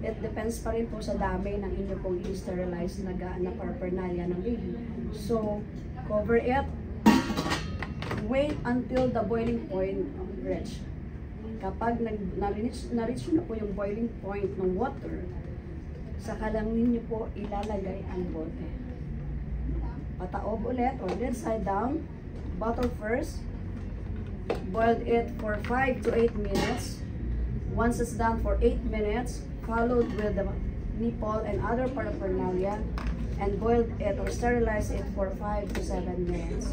It depends pa rin po sa dami ng inyo pong i-sterilize na paraphernalia ng baby. So cover it, wait until the boiling point reach. Kapag na-reach na po yung boiling point ng water, saka lang ninyo po ilalagay ang bote. Pataob ulit or lid side down, bottle first, boiled it for 5 to 8 minutes. Once it's done for 8 minutes, followed with the nipple and other paraphernalia, and boiled it or sterilized it for 5 to 7 minutes.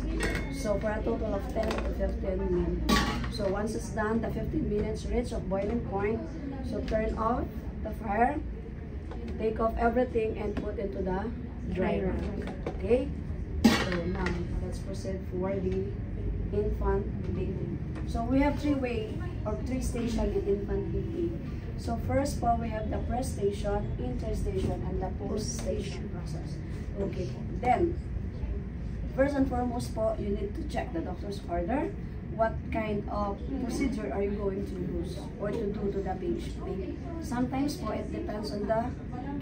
So for a total of 10 to 15 minutes. So once it's done, the 15 minutes reach of boiling point, so turn off the fire, take off everything and put into the dry rack. Okay? So now let's proceed for the infant baby. So we have 3 stations in infant baby. So first po, we have the pre-station, inter-station, and the post-station process. Okay po. Then, first and foremost po, you need to check the doctor's order. What kind of procedure are you going to use or to do to the baby? Sometimes po, it depends on the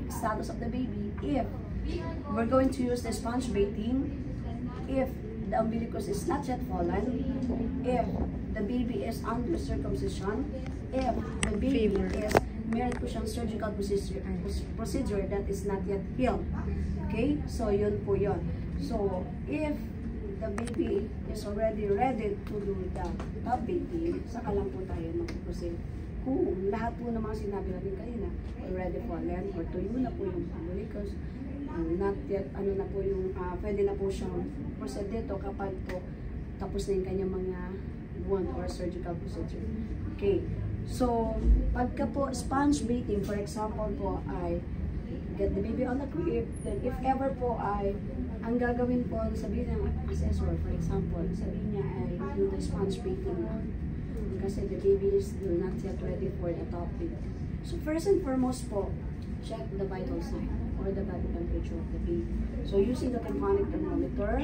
status of the baby. If we're going to use the sponge baiting, if the umbilicus is not yet fallen, if the baby is under circumcision, if the baby is meron po siyang surgical procedure that is not yet healed. Okay? So, yun po yun. So, if the baby is already ready to do the tub bathing, saka lang po tayo mag-proceed. kung lahat po ng mga sinabi natin kanina, already fallen or tuyo na po yung umbilicus, not yet, ano na po yung, pwede na po siyang proceed dito kapag po tapos na yung kanyang mga wound or surgical procedure. Okay. So, pagka po sponge bathing, for example po, ay get the baby on the crib, then if ever po ay, ang gagawin po, sabihin ng assessor, for example, sabihin niya ay do the sponge bathing lang. Kasi the baby is still not yet ready for the topic. So, first and foremost po, check the vital sign or the body temperature of the baby. So, using the tympanic thermometer,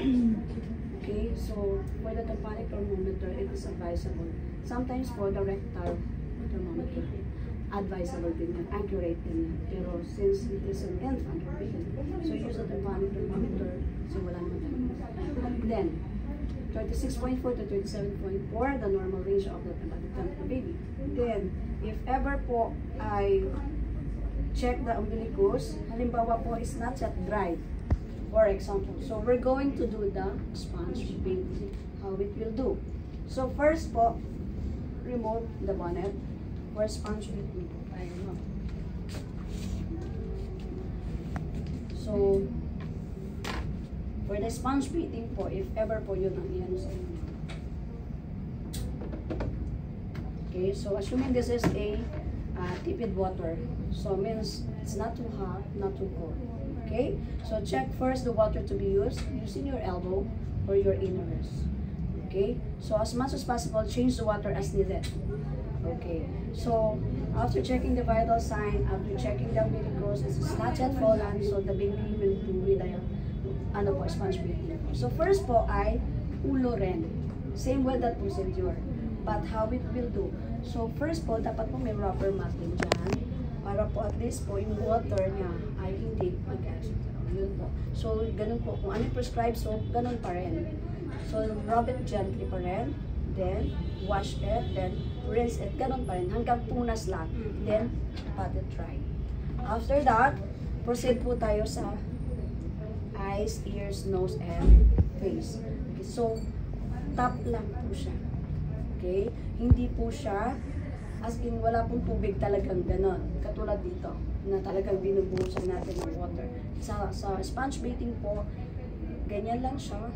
okay, so for the tympanic thermometer, it is advisable. Sometimes for the rectal thermometer, advisable din yan, accurate din yan. Pero since it is an infant or baby, so use the tympanic thermometer, so wala naman tayo. Then, 36.4 to 37.4, the normal range of the body temp of the baby. Then, if ever po ay check the umbilicus, halimbawa po is not yet dry, for example. So, we're going to do the sponge bathing, how it will do. So, first po, remove the bonnet for sponge bathing. So, for the sponge bathing po, if ever po yun ang iyan sa inyo. Okay, so assuming this is a tepid water, so means it's not too hot, not too cold. Okay, so check first the water to be used using your elbow or your innermost. Okay, so as much as possible, change the water as needed. Okay, so after checking the vital sign, after checking the umbilicus, it's not yet fallen, so the baby will do with the sponge bathing. So first po ay ulo rin. Same with that procedure. But how it will do? So first po, dapat po may rubber mat din dyan para po at least po yung water niya ay hindi mag-exit. Yun po. So ganun po. Kung ano yung prescribed soap, ganun pa rin. So rub it gently pa rin. Then wash it. Then rinse it. Ganun pa rin. Hanggang punas lang. Then pat it dry. After that, proceed po tayo sa eyes, ears, nose, and face. Okay, so, tap lang po siya. Okay? Hindi po siya, as in, wala pong tubig talagang ganon. Katulad dito, na talagang binubuhusan natin ng water. Sa sponge bathing po, ganyan lang siya.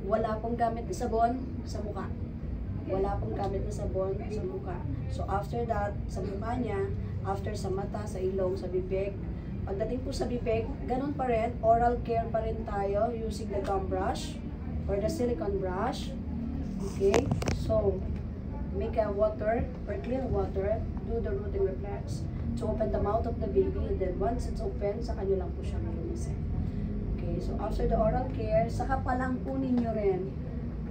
Wala pong gamit na sabon sa mukha. Wala pong gamit na sabon sa mukha. So, after that, sa mukha niya, after sa mata, sa ilong, sa bibig, pagdating po sa bibig, ganun pa rin, oral care pa rin tayo using the gum brush or the silicone brush. Okay, so make a water or clean water, do the rooting reflex to open the mouth of the baby, and then once it's open, saka nyo lang po siya malinisin. Okay, so after the oral care, saka pa lang po ninyo rin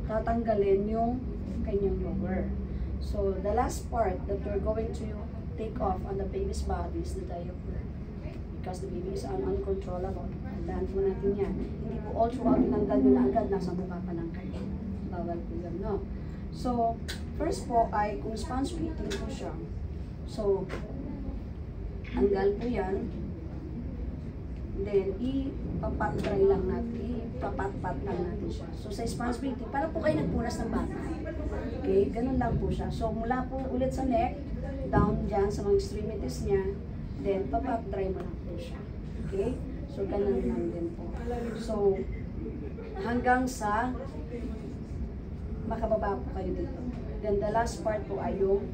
tatanggalin yung kanyang lower. So the last part that we're going to take off on the baby's body is the diaper. Because the baby is uncontrollable. Tandaan po natin yan. Hindi po all throughout tinanggal nyo na agad, nasa mukha pa lang kayo. Bawal po yan, no? So, first po ay kung sponge bathing po siya. So, tanggal po yan. Then, ipapat-dry lang natin. Ipapat-pat lang natin siya. So, sa sponge bathing, para po kayo nagpunas ng bata. Okay? Ganun lang po siya. So, mula po ulit sa neck, down dyan sa mga extremities niya, then, papat-dry mo lang po siya. Okay? So, ganun lang din po. So, hanggang sa makababa po kayo dito. Then, the last part po ay yung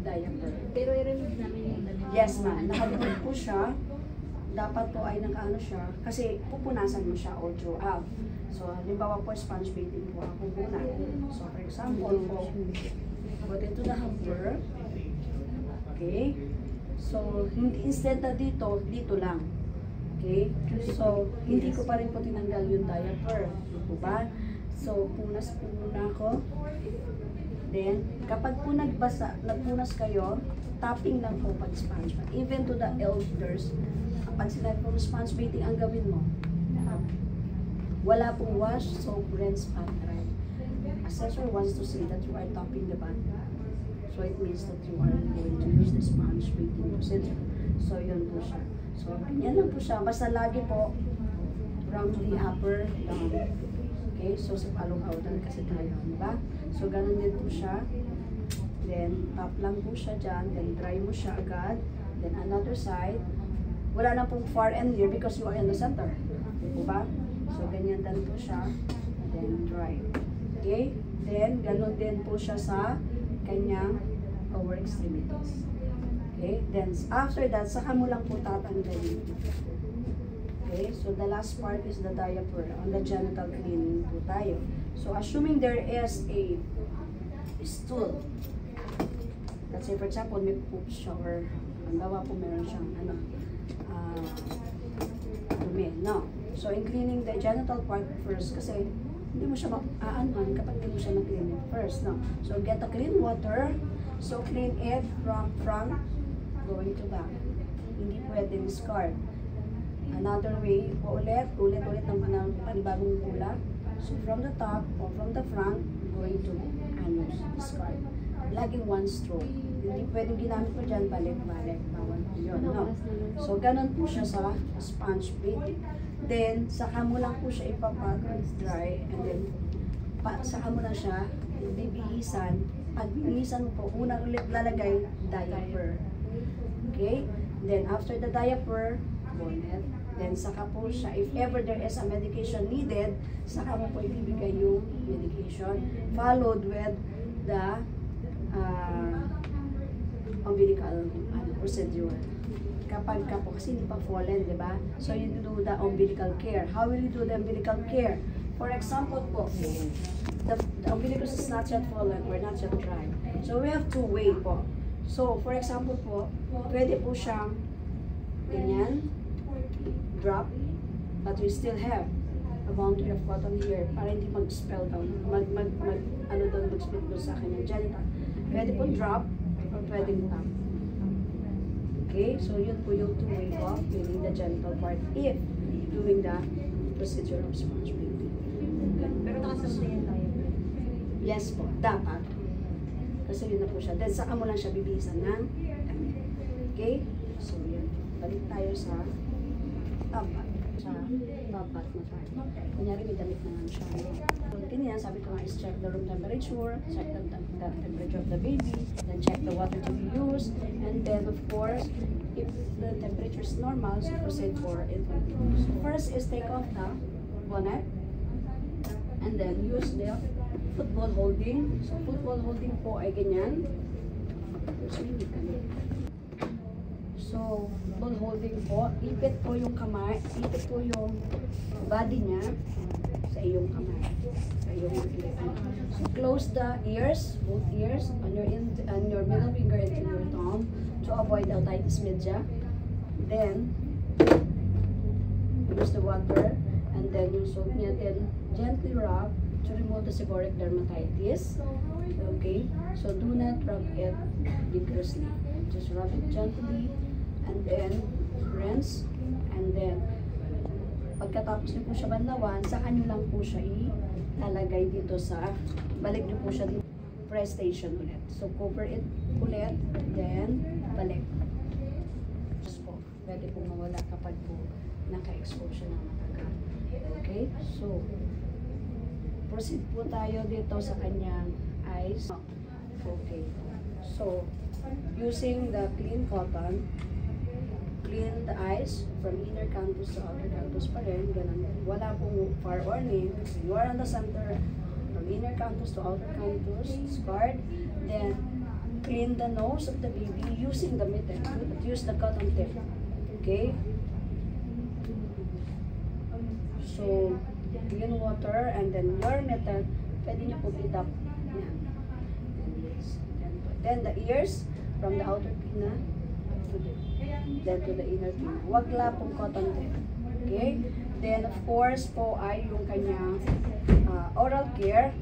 diaper. Pero i-remove namin yung damit. Yes, ma'am. Nakalimot po siya. Dapat po ay nakaano siya. Kasi pupunasan mo siya all throughout. So, halimbawa po, sponge bathing po ako muna. So, for example po, put into the hamper. Okay? So, instead na dito, dito lang. Okay? So, hindi ko pa rin po tinanggal yung diaper. Diba ba? So, punas po muna ako. Then, kapag po nagpunas kayo, tapping lang po pag sponge bath. Even to the elders, kapag sinabi po sponge bathing, ang gawin mo, wala pong wash, soap, rinse, pat, dry. Assessor wants to say that you are tapping the bath. So, it means that you are going to use the sponge bathing procedure. So, yun po siya. So, yan lang po siya. Basta lagi po, from the upper down. Okay? So, sa palong hawdan kasi tayo. Diba? So, ganun din po siya. Then, tap lang po siya dyan. Then, dry mo siya agad. Then, another side. Wala na pong far end here because you are in the center. Di po ba? So, ganyan din po siya. Then, dry. Okay? Then, ganun din po siya sa kanyang lower extremities. Okay? Then, after that, saka mo lang po tatanggalin. Okay? So, the last part is the diaper. On the genital cleaning po tayo. So, assuming there is a stool. Let's say, for example, may poop siya or halimbawa po meron siyang dumi. No. So, in cleaning the genital part first, kasi hindi mo siya maaanuhan kapag hindi mo siya na-clean first. No. So, get the clean water. So, clean it from front going to back. Hindi pwedeng discard. Another way, ulit ng panibagong hula. So, from the top or from the front, going to anus, discard. Laging one stroke. Hindi pwedeng ginamit mo dyan, balik-balik. Bawal po yun, no? So, ganun po siya sa sponge bathing. Then, saka mo lang po siya dry, and then, saka mo lang siya bibihisan. Pag bibihisan mo po, unang ulit lalagay diaper. Okay? Then, after the diaper, bonnet. Then, saka po siya, if ever there is a medication needed, saka mo po ibibigay yung medication, followed with the umbilical procedure. Kapag ka po, kasi hindi pa fallen, di ba? So, you do the umbilical care. How will you do the umbilical care? For example po, the umbilicus is not yet fallen or not yet dry. So, we have two way po. So, for example po, pwede po siyang ganyan, drop, but we still have a boundary of cotton here para hindi mag-spell down, mag-split doon sa kanyang genital. Pwede po drop or pwede tap. Okay, so yun po yung two-way of cleaning the genital part if doing the procedure of sponge bathing. Pero nakasasayan tayo. Yes po, dapat. Kasi yun na po siya. Then saka mo lang siya bibihisan ng damit. Okay, so yun. Balik tayo sa tampat. Sa tampat massage. Kunyari may damit naman siya. Ganyan, sabi ko nga is check the room temperature, check the temperature of the baby, then check the water to be used, and then of course, if the temperature is normal, so proceed for infant. So first is take off the bonnet, and then use the football holding. So football holding po ay ganyan. So, ball holding po, ipit po yung kamay, ipit po yung body niya sa iyong kamay, sa iyong magilitan. So, close the ears, both ears, on your middle finger and your thumb to avoid otitis media. Then, use the water, and then yung soap niya, then gently rub to remove the seborrheic dermatitis. Okay? So, do not rub it vigorously. Just rub it gently. And then, rinse, and then, pagkatapos niyo po siya banlawan, saka niyo lang po siya ilalagay dito sa, balik niyo po siya dito, press station ulit. So, cover it ulit, then, balik. Just po, pwede po mawala kapag po naka-expose siya ng matagal. Okay? So, proceed po tayo dito sa kanyang eyes. Okay. So, using the clean cotton, clean the eyes from inner canthus to outer canthus pa rin. Ganun. Wala pong far or near. You are on the center from inner canthus to outer canthus, scarred. Then, clean the nose of the baby using the mitten. Use the cotton tip. Okay? So, clean water and then your mitten, pwede niyo po itap. Yan. Then the ears from the outer pinna to the inner pinna. Wag lang pong cotton tip. Okay? Then of course po ay yung kanyang oral care.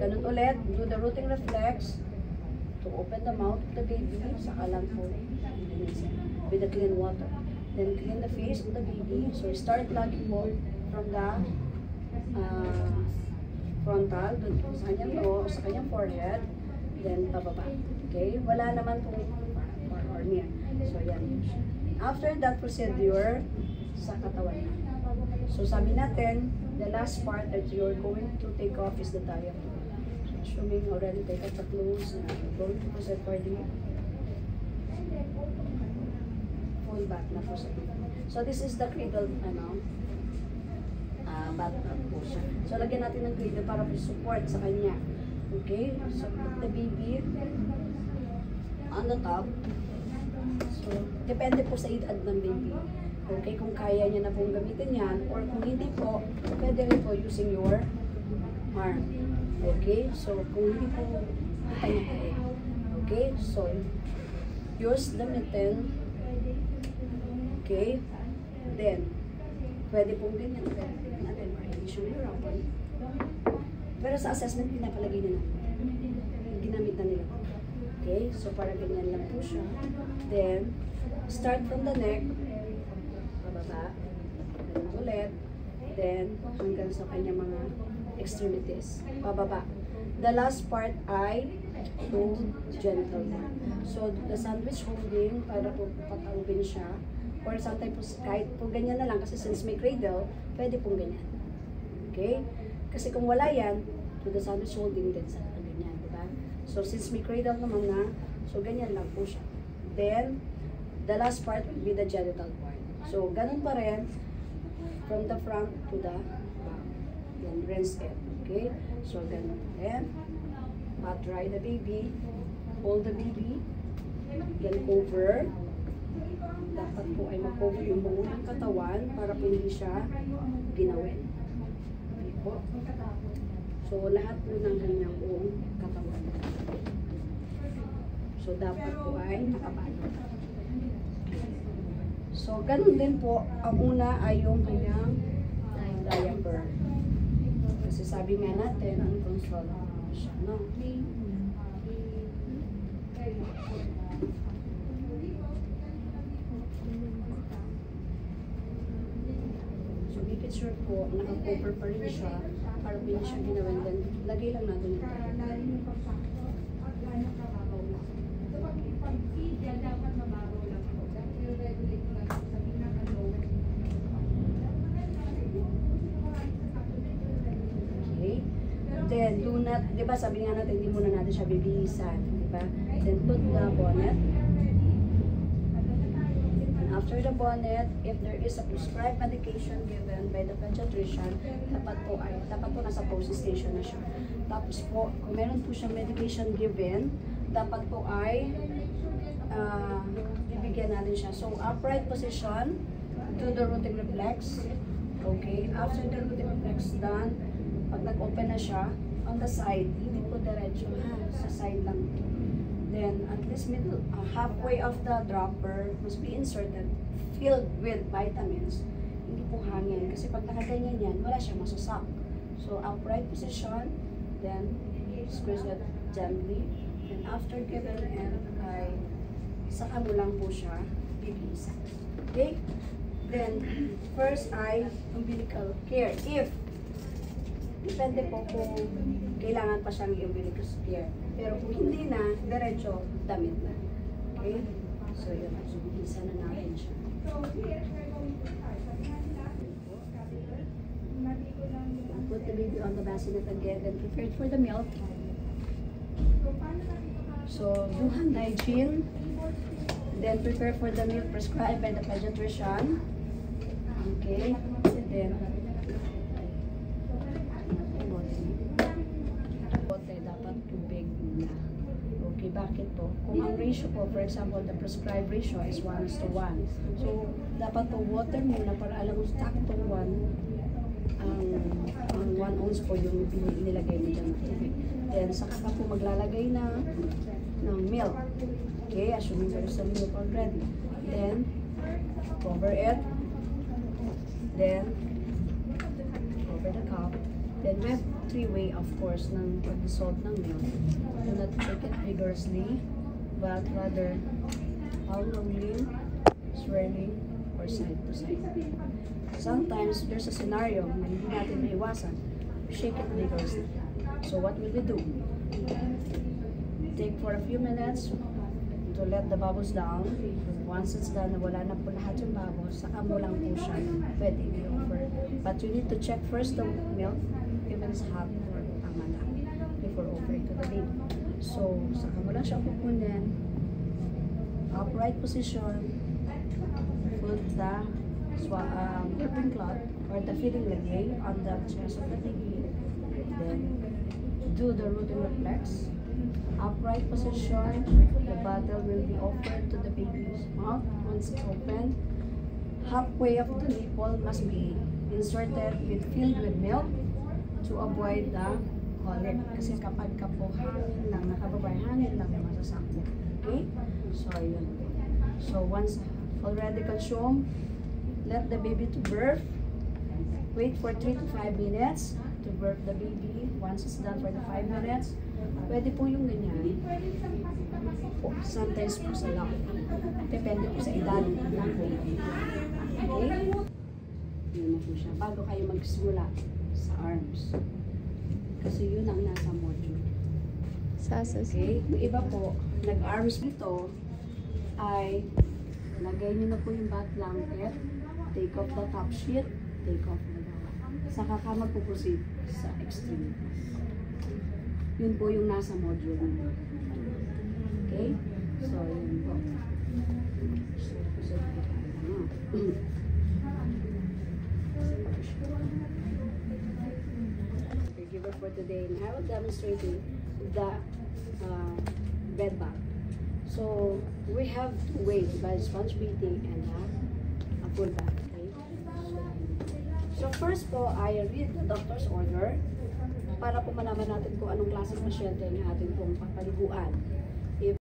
Ganun ulit, do the rooting reflex to open the mouth of the baby. Saka lang po with the clean water. Then clean the face of the baby. So start lagi po from the frontal, sa kanyang nose, sa kanyang forehead, then pababa. Okay? Wala naman po or near. So, yan. After that procedure, sa katawan na. So, sabi natin, the last part that you're going to take off is the diaper. assuming already take out the clothes, going to proceed for the full bath na po sa So this is the cradle, bathtub po siya. So lagyan natin ng cradle para po support sa kanya. Okay? So put the baby on the top. So depende po sa edad ng baby. Okay, kung kaya niya na pong gamitin yan, or kung hindi po, pwede rin po using your arm. Okay, so kung hindi po, kanya kaya. Okay, so use the mitten. Okay, then, pwede pong ganyan. Pwede natin, or hindi siya mahirapan. Pero sa assessment, pinapalagay na natin. Ginamit na nila. Okay, so para ganyan lang po siya. Then, start from the neck. Pababa. Then ulit. Then, hanggang sa kanyang mga extremities. Pababa. The last part ay to gentle. So, the sandwich holding, para po patawagin siya. Or sometimes, kahit po ganyan na lang, kasi since may cradle, pwede pong ganyan. Okay? Kasi kung wala yan, to the sandwich holding din sa ganyan, di ba? So, since may cradle naman na, so ganyan lang po siya. Then, the last part will be the genital part. So, ganun pa rin, from the front to the back. Then, rinse it. Okay? So, ganun. Then, pat dry the baby, hold the baby, then cover. Dapat po ay mag-cover yung buong ng katawan para po hindi siya ginawin. Okay po. So, lahat po ng kanyang buong katawan. So, dapat po ay nakapalo. So, ganun din po. Ang una ay yung kanyang diaper. Kasi sabi nga natin, uncontrollable siya, no? So, make it sure po, naka-cover pa rin siya para hindi siya ginawan. Then, lagay lang natin ito. Okay. Then, do not, di ba sabi nga natin, hindi muna natin siya bibihisan. Di ba? Then, put the bonnet. After the bonnet, if there is a prescribed medication given by the pediatrician, dapat po nasa post station na siya. Tapos po, kung meron po siyang medication given, dapat po ay bibigyan natin siya. So, upright position, do the rooting reflex. Okay, after the rooting reflex done, pag nag-open na siya, on the side, hindi po diretso ha, sa side lang. Then, at least middle, halfway of the dropper must be inserted, filled with vitamins. Hindi po hangin. Kasi pag nakaganyan yan, wala siyang masusak. So, upright position, then, squeeze it gently. And after given and ay, saka mo lang po siya bibihisan. Okay? Then, first ay umbilical care. If, depende po kung kailangan pa siyang umbilical care. Pero kung hindi na, diretso, damit na. Okay? So, yun. So, isa na natin siya. Put the baby on the bassinet again, then prepare it for the milk. So, do hand hygiene. Then, prepare for the milk prescribed by the pediatrician. Okay? And then, dapat tubig na. Okay, bakit po? Kung ang ratio po, for example, the prescribed ratio is 1:1. So, dapat po water muna para alam mo sakto 1 ang 1 ounce po yung nilagay mo dyan ng tubig. Then, saka ka po maglalagay na ng milk. Okay, assuming there is a milk already. Then, cover it. Then, cover the cup. Then, we have 3-way, of course, ng pag-dissolve ng milk. Do not shake it vigorously, but rather palm rolling, swirling, or side to side. Sometimes, there's a scenario na hindi natin maiwasan. Shake it vigorously. So, what will we do? Take for a few minutes to let the bubbles down. Once it's done, wala na po lahat yung bubbles, saka mo lang po siya pwede i-offer. But you need to check first the milk, if it's hot or tama na. If before offering to the baby. So, saka mo lang siya kukunin. Upright position. Put the dripping cloth or the feeding lagay on the chest of the baby. Then, do the root reflex. Upright position. The bottle will be offered to the baby's mouth once it's open. Halfway of the nipple must be inserted filled with milk to avoid the colic. Kasi kapag ka po hangin lang, nakababay hangin lang, masasakit. Okay? So, ayun. So, once already consumed, let the baby to birth. Wait for 3 to 5 minutes to birth the baby. Once it's done for the 5 minutes, pwede po yung ganyan. Sometimes po sa laki. Depende po sa edad ng baby. Okay? Yun na po siya. Bago kayo magsimula sa arms. Kasi yun ang nasa module. Okay? Yung iba po, nag-arms dito ay lagay nyo na po yung bath blanket. Take off the top sheet. Take off the bottom. Saka ka magpuproceed sa extremities. Yun po yung nasa module nyo. Okay? So, yun po. Giver for today, and I will demonstrate the bed bath. So we have two ways, by sponge bathing and a full bath. Okay? So first po, I read the doctor's order para po malaman natin kung anong klaseng pasyente ang ating pong papaliguan.